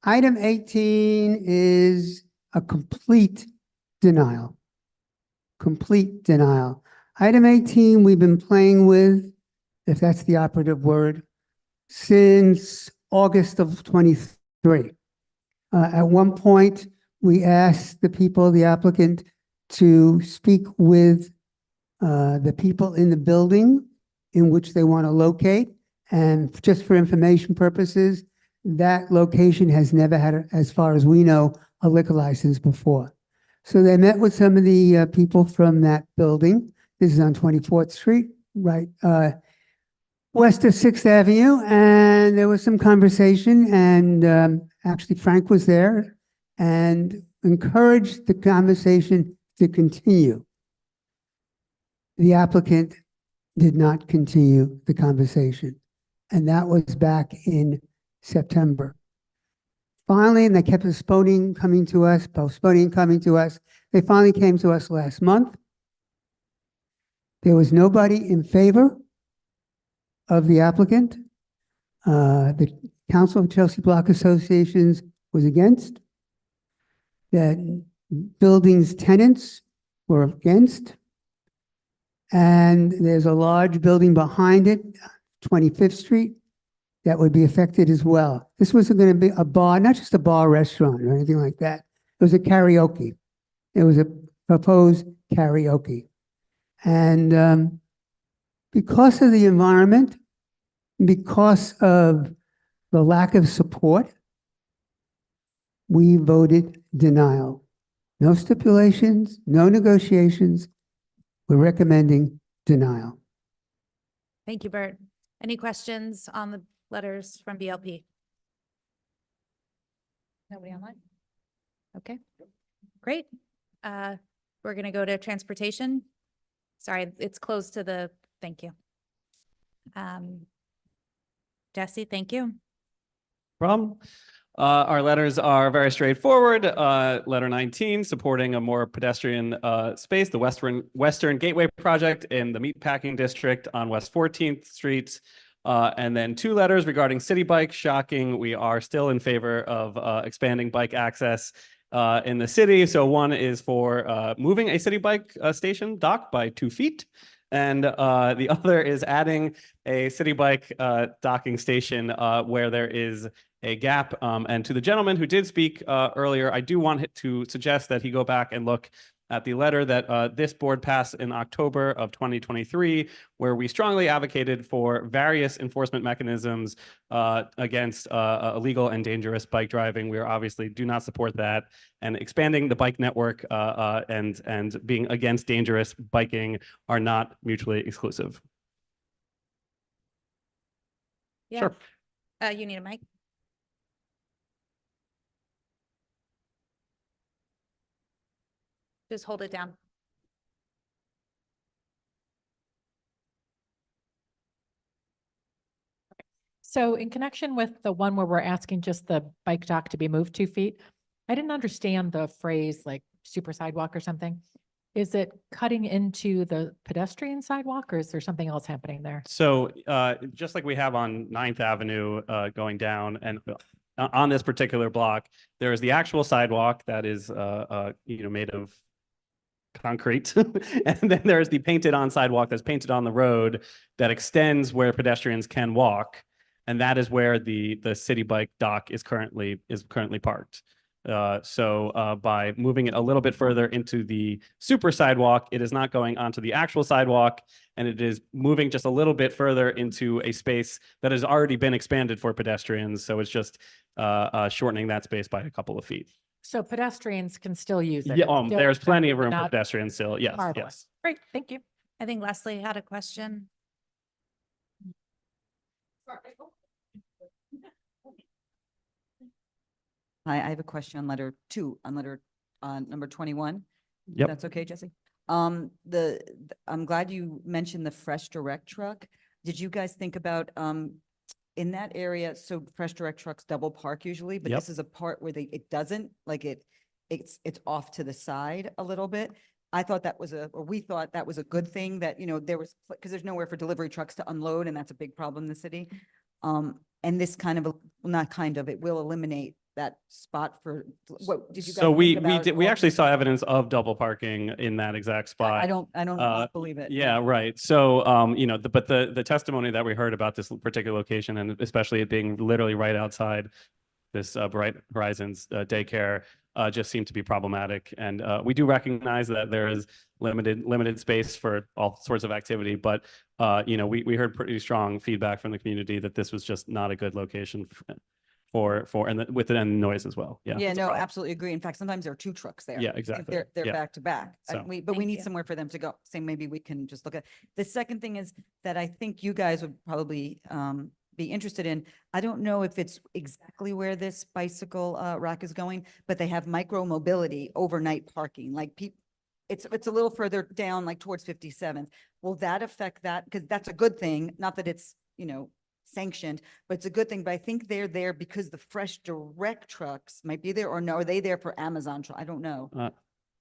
Item 18 is a complete denial. Complete denial. Item 18, we've been playing with, if that's the operative word, since August of 23. At one point, we asked the applicant, to speak with the people in the building in which they want to locate. And just for information purposes, that location has never had, as far as we know, a liquor license before. So they met with some of the people from that building. This is on 24th Street, right west of 6th Avenue. And there was some conversation, and actually Frank was there and encouraged the conversation to continue. The applicant did not continue the conversation, and that was back in September. Finally, and they kept postponing coming to us. They finally came to us last month. There was nobody in favor of the applicant. The Council of Chelsea Block Associations was against. The building's tenants were against. And there's a large building behind it, 25th Street, that would be affected as well. This wasn't going to be a bar, not just a bar restaurant or anything like that. It was a karaoke. It was a proposed karaoke. And because of the environment, because of the lack of support, we voted denial. No stipulations, no negotiations. We're recommending denial. Thank you, Bert. Any questions on the letters from BLP? Nobody online? Okay, great. We're going to go to transportation. Sorry, it's closed to the, thank you. Jesse, thank you. Problem. Our letters are very straightforward. Letter 19, supporting a more pedestrian space, the Western Gateway project in the Meatpacking District on West 14th Street. And then 2 letters regarding city bike. Shocking, we are still in favor of expanding bike access in the city. So one is for moving a city bike station dock by 2 feet. And the other is adding a city bike docking station where there is a gap. And to the gentleman who did speak earlier, I do want to suggest that he go back and look at the letter that this board passed in October of 2023, where we strongly advocated for various enforcement mechanisms against illegal and dangerous bike driving. We obviously do not support that. And expanding the bike network and being against dangerous biking are not mutually exclusive. Yeah. Sure. You need a mic? Just hold it down. So in connection with the one where we're asking just the bike dock to be moved 2 feet, I didn't understand the phrase like super sidewalk or something. Is it cutting into the pedestrian sidewalk or is there something else happening there? So just like we have on 9th Avenue going down and on this particular block, there is the actual sidewalk that is made of concrete. And then there's the painted on sidewalk that's painted on the road that extends where pedestrians can walk. And that is where the city bike dock is currently parked. So by moving it a little bit further into the super sidewalk, it is not going onto the actual sidewalk, and it is moving just a little bit further into a space that has already been expanded for pedestrians. So it's just shortening that space by a couple of feet. So pedestrians can still use it. Yeah, Still there's plenty of room for not pedestrians still. Yes, marvelous. yes. Great, thank you. I think Leslie had a question. Hi, I have a question on letter 2, on number 21. Yep. That's okay, Jesse. I'm glad you mentioned the Fresh Direct truck. Did you guys think about, in that area, so Fresh Direct trucks double park usually, but Yep. this is a part where it doesn't, like it's off to the side a little bit. I thought that was we thought that was a good thing that, there was, because there's nowhere for delivery trucks to unload and that's a big problem in the city. And this it will eliminate that spot for, what did you guys So we think about we actually saw evidence of double parking in that exact spot. I don't believe it. Yeah, right. So, but the testimony that we heard about this particular location, and especially it being literally right outside this Bright Horizons daycare, just seemed to be problematic. And we do recognize that there is limited space for all sorts of activity, but we heard pretty strong feedback from the community that this was just not a good location with the noise as well. Yeah. Yeah, no, absolutely agree. In fact, sometimes there are 2 trucks there. Yeah, exactly. They're Yeah. back to back. So- But we need somewhere for them to go. So maybe we can just look at. The second thing is that I think you guys would probably be interested in. I don't know if it's exactly where this bicycle rack is going, but they have micro mobility overnight parking. Like it's a little further down, like towards 57th. Will that affect that? Because that's a good thing. Not that it's, sanctioned, but it's a good thing. But I think they're there because the Fresh Direct trucks might be there, or no, are they there for Amazon? I don't know.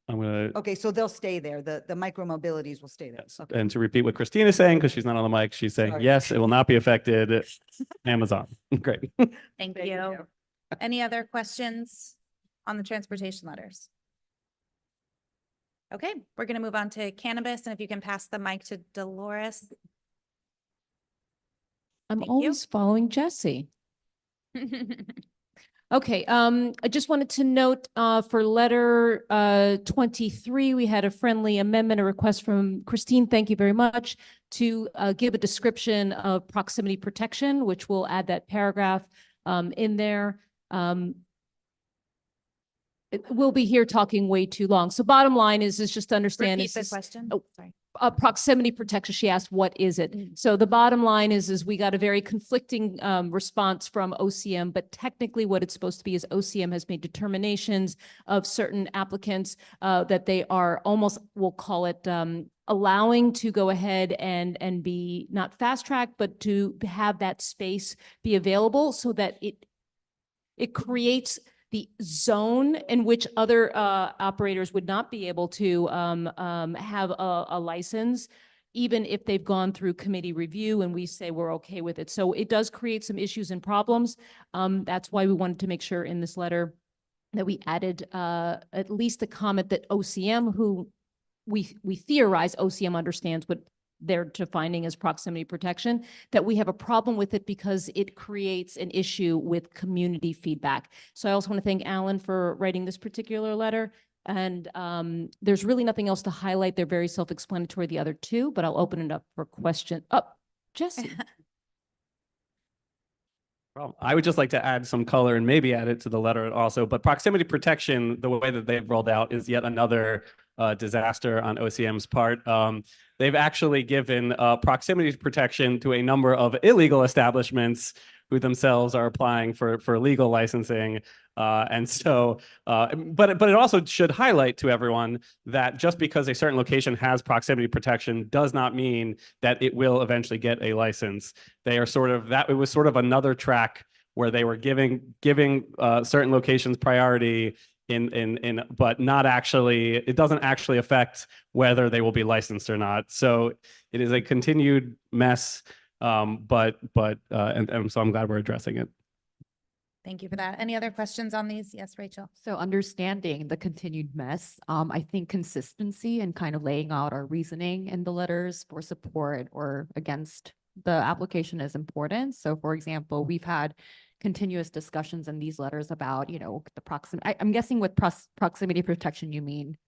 I'm gonna. Okay, so they'll stay there. The micro mobilities will stay there. Okay. And to repeat what Christina's saying, because she's not on the mic, she's saying, Sorry. yes, it will not be affected. Amazon. Great. Thank you. Any other questions on the transportation letters? Okay, we're going to move on to cannabis, and if you can pass the mic to Dolores. I'm always following Jesse. Okay, I just wanted to note for letter 23, we had a friendly amendment, a request from Christine, thank you very much, to give a description of proximity protection, which will add that paragraph in there. We'll be here talking way too long. So bottom line is just to understand. Repeat the question. Oh, sorry. Proximity protection. She asked, what is it? So the bottom line is we got a very conflicting response from OCM, but technically what it's supposed to be is OCM has made determinations of certain applicants that they are almost, we'll call it, allowing to go ahead and be not fast track, but to have that space be available so that it creates the zone in which other operators would not be able to have a license. even if they've gone through committee review and we say we're okay with it. So it does create some issues and problems. That's why we wanted to make sure in this letter that we added at least a comment that OCM, who we theorize OCM understands what they're defining as proximity protection, that we have a problem with it because it creates an issue with community feedback. So I also want to thank Alan for writing this particular letter. And there's really nothing else to highlight. They're very self-explanatory, the other two, but I'll open it up for question. Oh, Jesse. Well, I would just like to add some color and maybe add it to the letter also, but proximity protection, the way that they've rolled out is yet another disaster on OCM's part. They've actually given proximity protection to a number of illegal establishments who themselves are applying for legal licensing. But it also should highlight to everyone that just because a certain location has proximity protection does not mean that it will eventually get a license. They are it was sort of another track where they were giving certain locations priority but not actually, it doesn't actually affect whether they will be licensed or not. So it is a continued mess, and so I'm glad we're addressing it. Thank you for that. Any other questions on these? Yes, Rachel. So understanding the continued mess, I think consistency and kind of laying out our reasoning in the letters for support or against the application is important. So for example, we've had continuous discussions in these letters about, the proximity. I'm guessing with proximity protection, you mean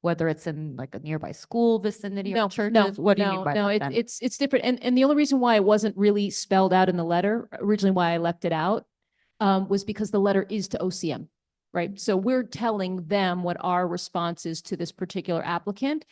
whether it's in like a nearby school vicinity or churches? What do you mean by that then? It's different. And the only reason why it wasn't really spelled out in the letter, originally why I left it out, was because the letter is to OCM, right? So we're telling them what our response is to this particular applicant,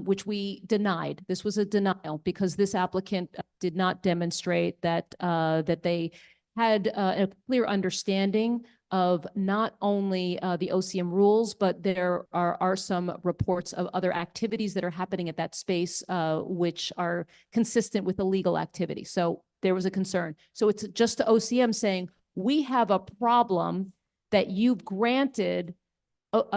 which we denied. This was a denial because this applicant did not demonstrate that they had a clear understanding of not only the OCM rules, but there are some reports of other activities that are happening at that space, which are consistent with illegal activity. So there was a concern. So it's just to OCM saying, we have a problem that you've granted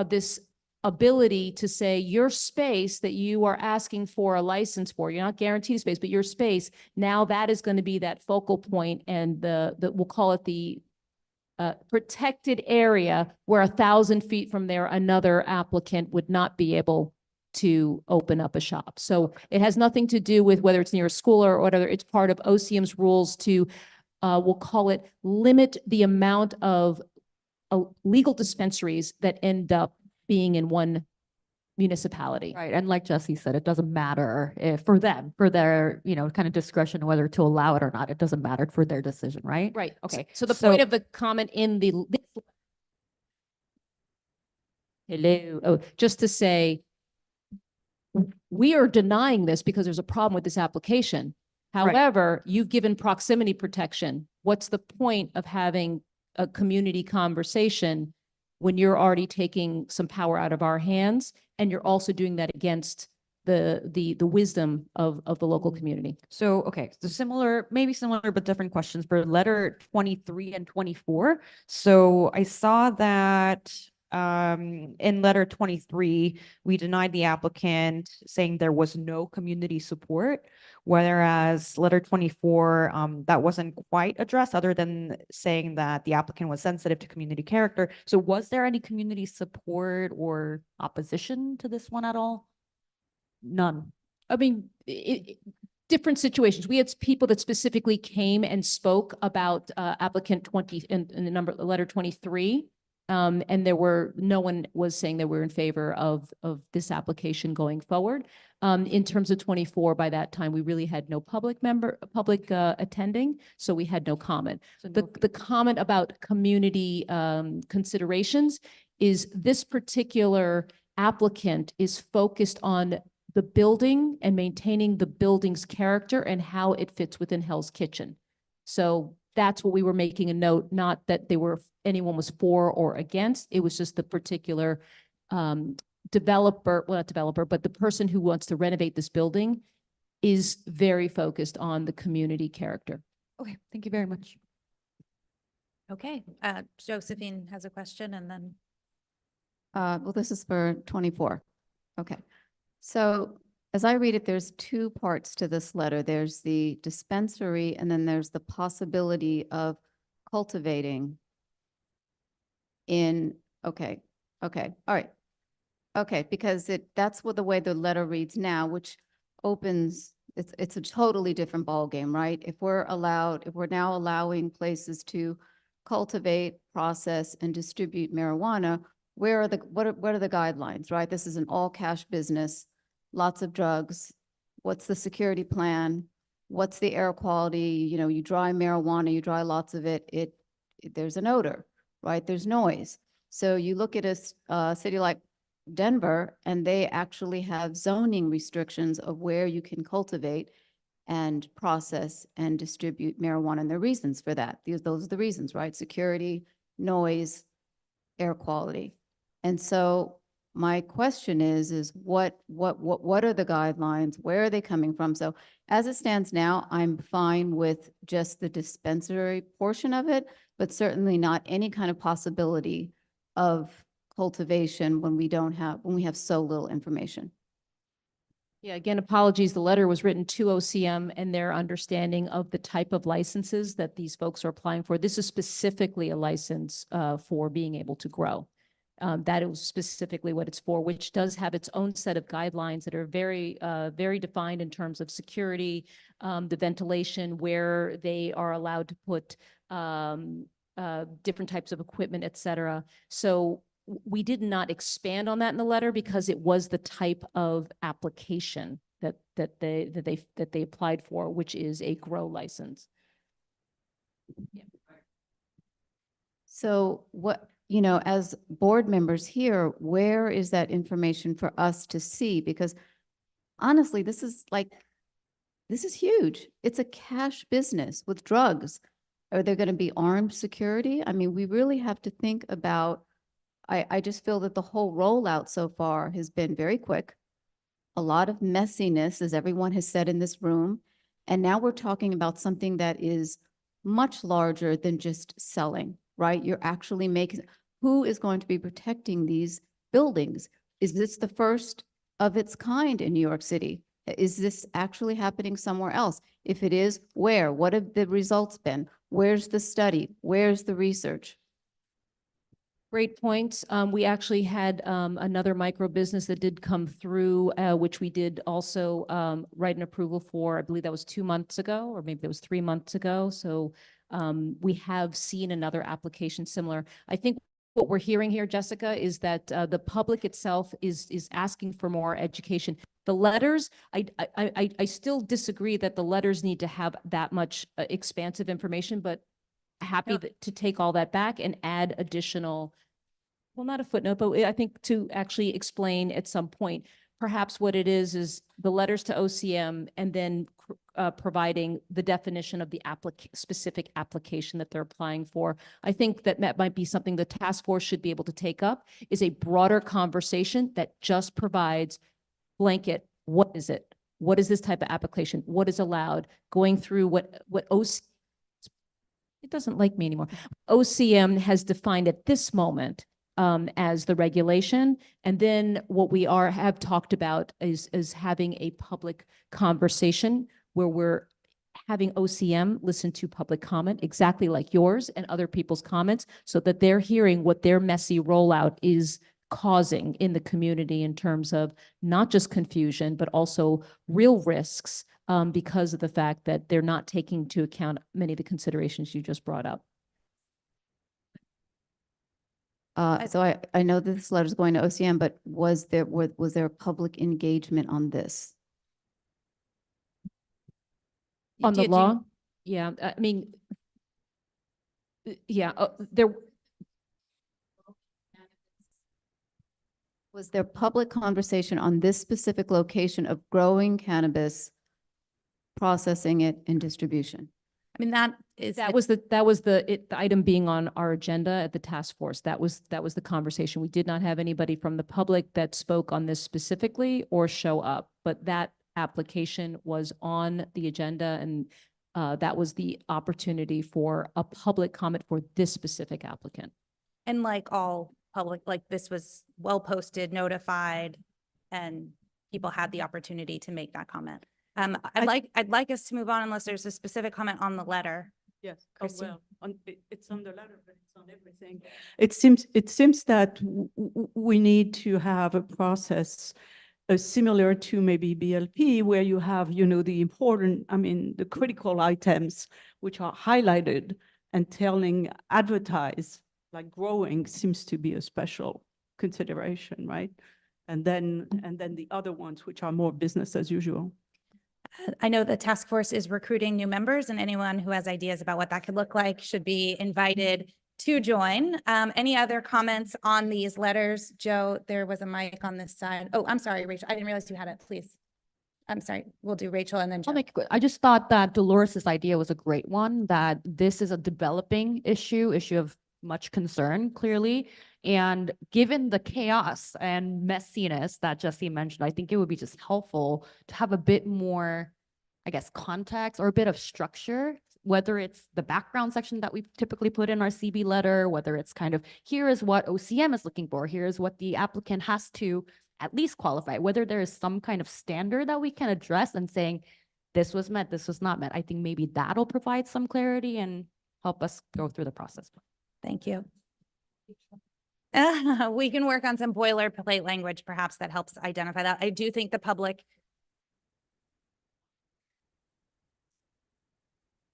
this ability to say your space that you are asking for a license for, you're not guaranteed space, but your space, now that is going to be that focal point and we'll call it the protected area where 1,000 feet from there, another applicant would not be able to open up a shop. So it has nothing to do with whether it's near a school or whatever. It's part of OCM's rules to, we'll call it, limit the amount of legal dispensaries that end up being in one municipality. Right. And like Jesse said, it doesn't matter if for them, for their, kind of discretion, whether to allow it or not, it doesn't matter for their decision, right? Right. Okay. So the point of the comment in just to say, we are denying this because there's a problem with this application. However, you've given proximity protection. What's the point of having a community conversation when you're already taking some power out of our hands and you're also doing that against the wisdom of the local community? So, okay, so maybe similar, but different questions for letter 23 and 24. So I saw that in letter 23, we denied the applicant saying there was no community support, whereas letter 24, that wasn't quite addressed other than saying that the applicant was sensitive to community character. So was there any community support or opposition to this one at all? None. I mean, different situations. We had people that specifically came and spoke about applicant 20 in the letter 23. And no one was saying that we're in favor of this application going forward. In terms of 24, by that time, we really had no public attending, so we had no comment. So the comment about community considerations is this particular applicant is focused on the building and maintaining the building's character and how it fits within Hell's Kitchen. So that's what we were making a note, not that anyone was for or against. It was just the particular developer, well, not developer, but the person who wants to renovate this building is very focused on the community character. Okay, thank you very much. Okay, Josephine has a question and then. Well, this is for 24. Okay. So as I read it, there's two parts to this letter. There's the dispensary, and then there's the possibility of cultivating in, okay, all right. Okay, because that's what the way the letter reads now, which opens, it's a totally different ballgame, right? If we're now allowing places to cultivate, process, and distribute marijuana, what are the guidelines, right? This is an all cash business, lots of drugs. What's the security plan? What's the air quality? You know, you dry marijuana, you dry lots of it, there's an odor, right? There's noise. So you look at a city like Denver, and they actually have zoning restrictions of where you can cultivate and process and distribute marijuana, and there are reasons for that. Those are the reasons, right? Security, noise, air quality. And so my question is what are the guidelines? Where are they coming from? So as it stands now, I'm fine with just the dispensary portion of it, but certainly not any kind of possibility of cultivation when we have so little information. Yeah, again, apologies. The letter was written to OCM and their understanding of the type of licenses that these folks are applying for. This is specifically a license for being able to grow. That is specifically what it's for, which does have its own set of guidelines that are very, very defined in terms of security, the ventilation, where they are allowed to put different types of equipment, et cetera. So we did not expand on that in the letter because it was the type of application that they applied for, which is a grow license. Yeah. So what, you know, as board members here, where is that information for us to see? Because honestly, this is huge. It's a cash business with drugs. Are there going to be armed security? I mean, we really have to think about, I just feel that the whole rollout so far has been very quick, a lot of messiness, as everyone has said in this room. And now we're talking about something that is much larger than just selling, right? You're actually making, who is going to be protecting these buildings? Is this the first of its kind in New York City? Is this actually happening somewhere else? If it is, where? What have the results been? Where's the study? Where's the research? Great points. We actually had another micro business that did come through, which we did also write an approval for. I believe that was 2 months ago, or maybe that was 3 months ago. So we have seen another application similar. I think what we're hearing here, Jessica, is that the public itself is asking for more education. The letters, I still disagree that the letters need to have that much expansive information, but happy to take all that back and add additional, well, not a footnote, but I think to actually explain at some point, perhaps what it is the letters to OCM and then providing the definition of the specific application that they're applying for. I think that might be something the task force should be able to take up, is a broader conversation that just provides blanket, what is it? What is this type of application? What is allowed? Going through what OCM, it doesn't like me anymore. OCM has defined at this moment as the regulation. And then what we have talked about is having a public conversation where we're having OCM listen to public comment, exactly like yours and other people's comments, so that they're hearing what their messy rollout is causing in the community in terms of not just confusion, but also real risks because of the fact that they're not taking into account many of the considerations you just brought up. So I know this letter is going to OCM, but was there public engagement on this? On the law? Yeah, I mean, yeah, Was there public conversation on this specific location of growing cannabis, processing it, and distribution? I mean, that was the item being on our agenda at the task force. That was the conversation. We did not have anybody from the public that spoke on this specifically or show up, but that application was on the agenda, and that was the opportunity for a public comment for this specific applicant. And like all public, like this was well posted, notified, and people had the opportunity to make that comment. I'd like us to move on unless there's a specific comment on the letter. Yes, Christine? it's on the letter, but it's on everything. It seems that we need to have a process similar to maybe BLP, where you have, the important, the critical items which are highlighted and advertise, like growing seems to be a special consideration, right? And then the other ones, which are more business as usual. I know the task force is recruiting new members, and anyone who has ideas about what that could look like should be invited to join. Any other comments on these letters? Joe, there was a mic on this side. Oh, I'm sorry, Rachel. I didn't realize you had it. Please. I'm sorry. We'll do Rachel and then Joe. I'll make it quick. I just thought that Dolores's idea was a great one, that this is a developing issue of much concern, clearly. And given the chaos and messiness that Jesse mentioned, I think it would be just helpful to have a bit more, I guess, context or a bit of structure, whether it's the background section that we typically put in our CB letter, whether it's kind of, here is what OCM is looking for, here is what the applicant has to at least qualify, whether there is some kind of standard that we can address and saying, this was met, this was not met. I think maybe that'll provide some clarity and help us go through the process. Thank you. We can work on some boilerplate language, perhaps, that helps identify that. I do think the public.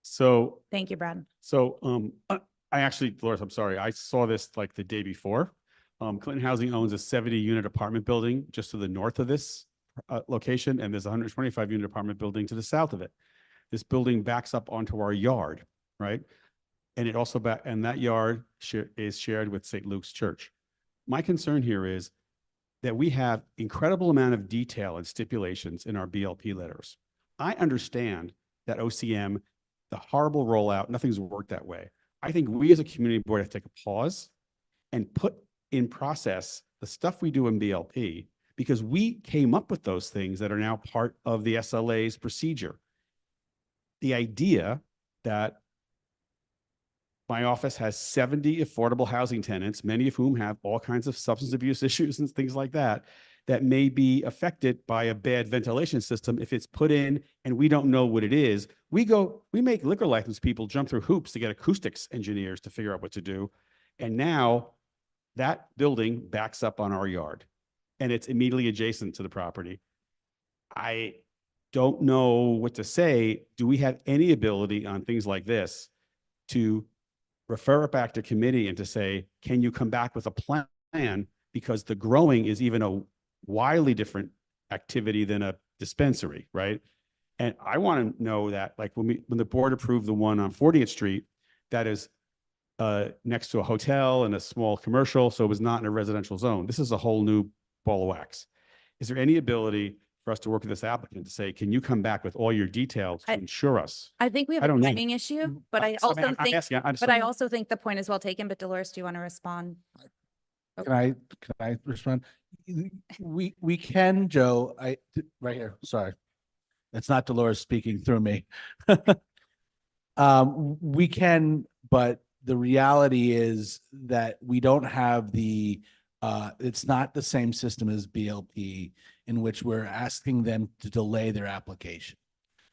So. Thank you, Brad. So, I actually, Dolores, I'm sorry, I saw this like the day before. Clinton Housing owns a 70-unit apartment building just to the north of this location, and there's a 125-unit apartment building to the south of it. This building backs up onto our yard, right? And it also and that yard is shared with St. Luke's Church. My concern here is that we have incredible amount of detail and stipulations in our BLP letters. I understand that OCM, the horrible rollout, nothing's worked that way. I think we as a community board have to take a pause and put in process the stuff we do in BLP, because we came up with those things that are now part of the SLA's procedure. The idea that my office has 70 affordable housing tenants, many of whom have all kinds of substance abuse issues and things like that, that may be affected by a bad ventilation system if it's put in and we don't know what it is. We make liquor license people jump through hoops to get acoustics engineers to figure out what to do. And now that building backs up on our yard and it's immediately adjacent to the property. I don't know what to say. Do we have any ability on things like this to refer it back to committee and to say, can you come back with a plan? Because the growing is even a wildly different activity than a dispensary, right? And I want to know that, like, when the board approved the one on 40th Street, that is next to a hotel and a small commercial, so it was not in a residential zone. This is a whole new ball of wax. Is there any ability for us to work with this applicant to say, can you come back with all your details to ensure us? I think we have a timing issue, but I also think the point is well taken. But Dolores, do you want to respond? Can I respond? We can, Joe, right here, sorry. It's not Dolores speaking through me. We can, but the reality is that we don't have it's not the same system as BLP, in which we're asking them to delay their application.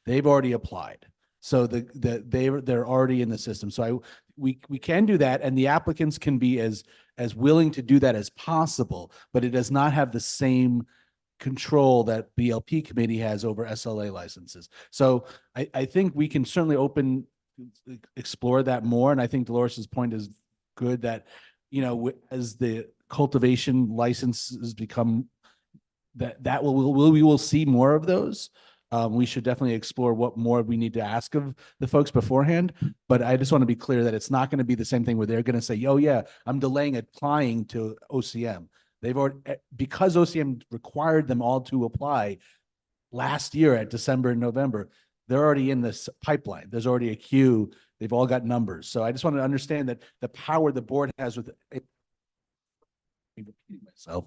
They've already applied. So they're already in the system. So we can do that, and the applicants can be as willing to do that as possible, but it does not have the same control that BLP committee has over SLA licenses. So I think we can certainly explore that more. And I think Dolores's point is good, that, as the cultivation licenses become, we will see more of those. We should definitely explore what more we need to ask of the folks beforehand. But I just want to be clear that it's not going to be the same thing where they're going to say, oh yeah, I'm delaying applying to OCM. They've already, because OCM required them all to apply last year at December and November, they're already in this pipeline. There's already a queue. They've all got numbers. So I just want to understand that the power the board has with repeating myself,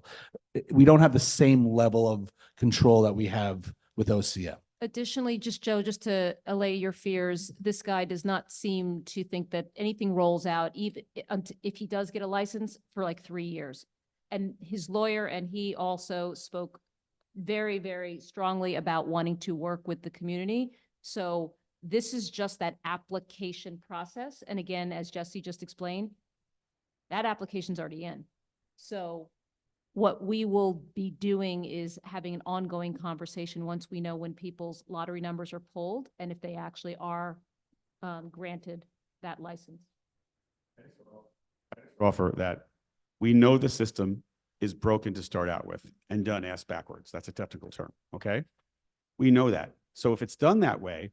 we don't have the same level of control that we have with OCM. Additionally, Joe, just to allay your fears, this guy does not seem to think that anything rolls out, even if he does get a license, for like 3 years. And his lawyer and he also spoke very, very strongly about wanting to work with the community. So this is just that application process. And again, as Jesse just explained, that application's already in. So what we will be doing is having an ongoing conversation once we know when people's lottery numbers are pulled and if they actually are granted that license. Offer that we know the system is broken to start out with and done ass backwards. That's a technical term, okay? We know that. So if it's done that way,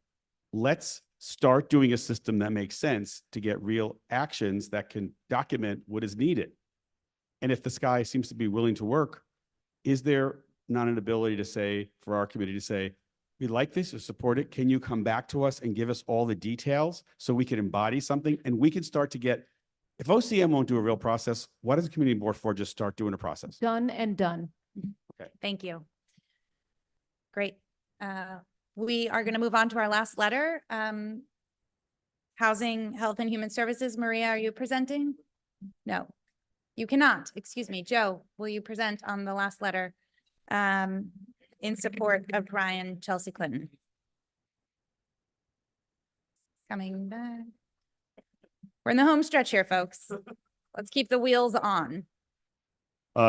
let's start doing a system that makes sense to get real actions that can document what is needed. And if the sky seems to be willing to work, is there not an ability to say, for our committee to say, we like this or support it. Can you come back to us and give us all the details so we can embody something and we can start to get, if OCM won't do a real process, why does the community board for just start doing a process? Done and done. Okay. Thank you. Great. We are going to move on to our last letter. Housing, Health and Human Services. Maria, are you presenting? No, you cannot. Excuse me. Joe, will you present on the last letter in support of Ryan Chelsea Clinton? Coming back. We're in the home stretch here, folks. Let's keep the wheels on.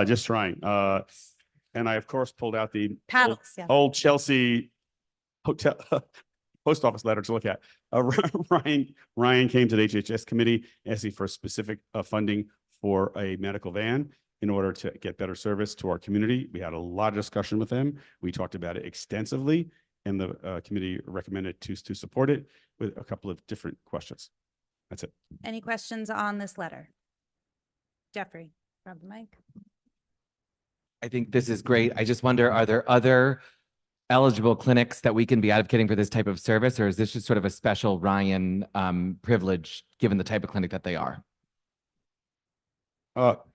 Just trying. And I, of course, pulled out the Paddles, old, yeah. old Chelsea hotel post office letter to look at. Ryan came to the HHS committee asking for specific funding for a medical van in order to get better service to our community. We had a lot of discussion with him. We talked about it extensively, and the committee recommended to support it with a couple of different questions. That's it. Any questions on this letter? Jeffrey, grab the mic. I think this is great. I just wonder, are there other eligible clinics that we can be advocating for this type of service, or is this just sort of a special Ryan privilege given the type of clinic that they are?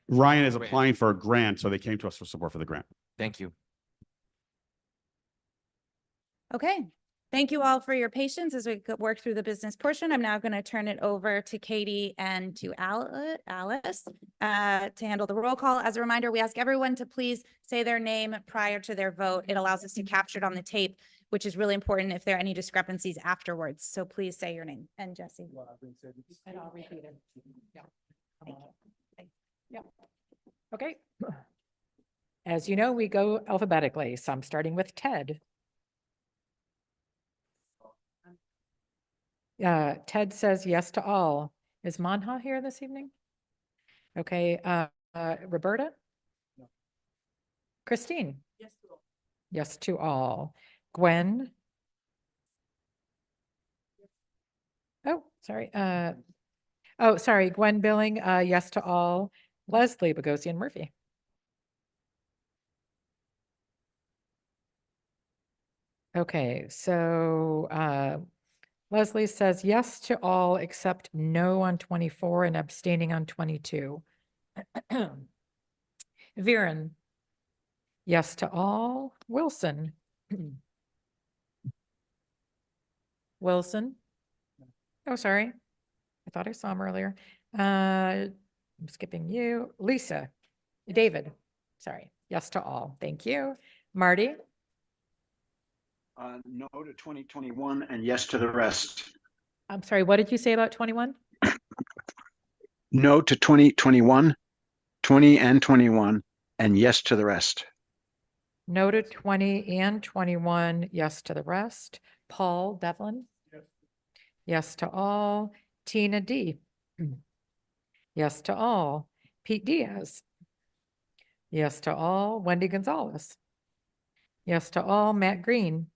Ryan is applying for a grant, so they came to us for support for the grant. Thank you. Okay. Thank you all for your patience as we work through the business portion. I'm now going to turn it over to Katie and to Alice to handle the roll call. As a reminder, we ask everyone to please say their name prior to their vote. It allows us to capture it on the tape, which is really important if there are any discrepancies afterwards. So please say your name. And Jesse. And I'll repeat it. Yeah. Yeah. Okay. As you know, we go alphabetically. So I'm starting with Ted. Ted says yes to all. Is Manha here this evening? Okay. Roberta? No. Christine? Yes to all. Yes to all. Gwen? Yes. Oh, sorry. Sorry. Gwen Billing, yes to all. Leslie Boghosian Murphy? Okay, so Leslie says yes to all except no on 24 and abstaining on 22. Viren, yes to all. Wilson. Wilson. Oh, sorry. I thought I saw him earlier. I'm skipping you. Lisa. David. Sorry. Yes to all. Thank you. Marty. No to 2021 and yes to the rest. I'm sorry, what did you say about 21? No to 2021, 20 and 21, and yes to the rest. No to 20 and 21, yes to the rest. Paul Devlin? Yes. Yes to all. Tina D. Yes to all. Pete Diaz. Yes to all. Wendy Gonzalez. Yes to all. Matt Green.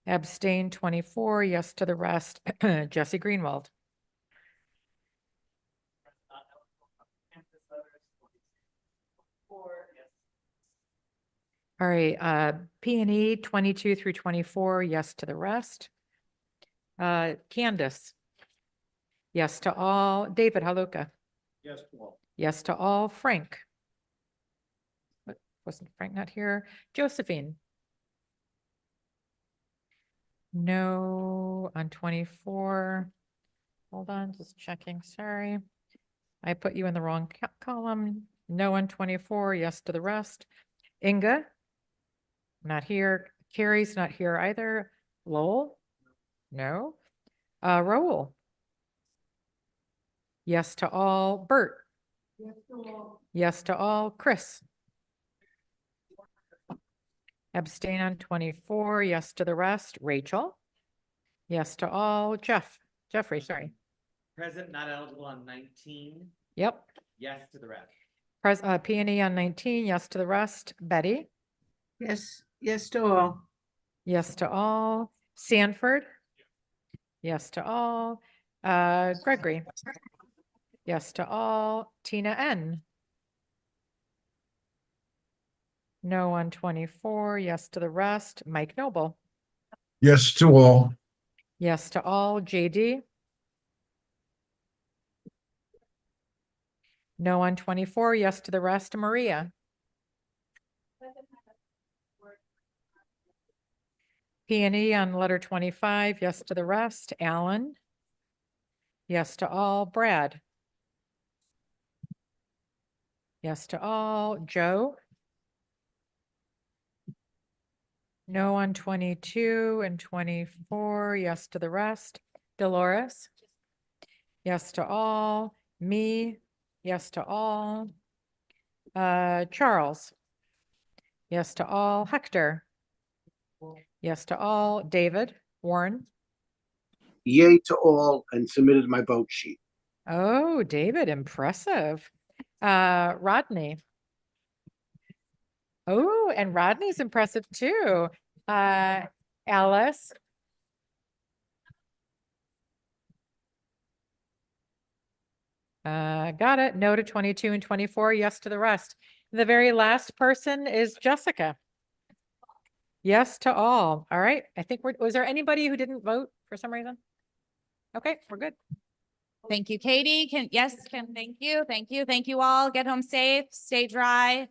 Abstain 24, yes to the rest. Jesse Greenwald. All right, P&E 22 through 24, yes to the rest. Candace. Yes to all. David Haluka. Yes to all. Yes to all. Frank. Wasn't Frank not here? Josephine. No on 24. Hold on, just checking. Sorry. I put you in the wrong column. No on 24, yes to the rest. Inga? Not here. Carrie's not here either. Lowell? No. Raoul? Yes to all. Bert? Yes to all. Chris? Abstain on 24, yes to the rest. Rachel? Yes to all. Jeffrey, sorry. Present, not eligible on 19. Yep. Yes to the rest. P&E on 19, yes to the rest. Betty? Yes, yes to all. Yes to all. Sanford? Yes to all. Gregory? Yes to all. Tina N? No on 24, yes to the rest. Mike Noble? Yes to all. Yes to all. JD? No on 24, yes to the rest. Maria? P&E on letter 25, yes to the rest. Alan? Yes to all. Brad? Yes to all. Joe? No on 22 and 24, yes to the rest. Dolores? Yes to all. Me? Yes to all. Charles? Yes to all. Hector? Yes to all. David? Warren? Yay to all and submitted my vote sheet. Oh, David, impressive. Rodney? Oh, and Rodney's impressive too. Alice? Got it. No to 22 and 24, yes to the rest. The very last person is Jessica. Yes to all. All right. I think was there anybody who didn't vote for some reason? Okay, we're good. Thank you, Katie. Thank you. Thank you all. Get home safe, stay dry.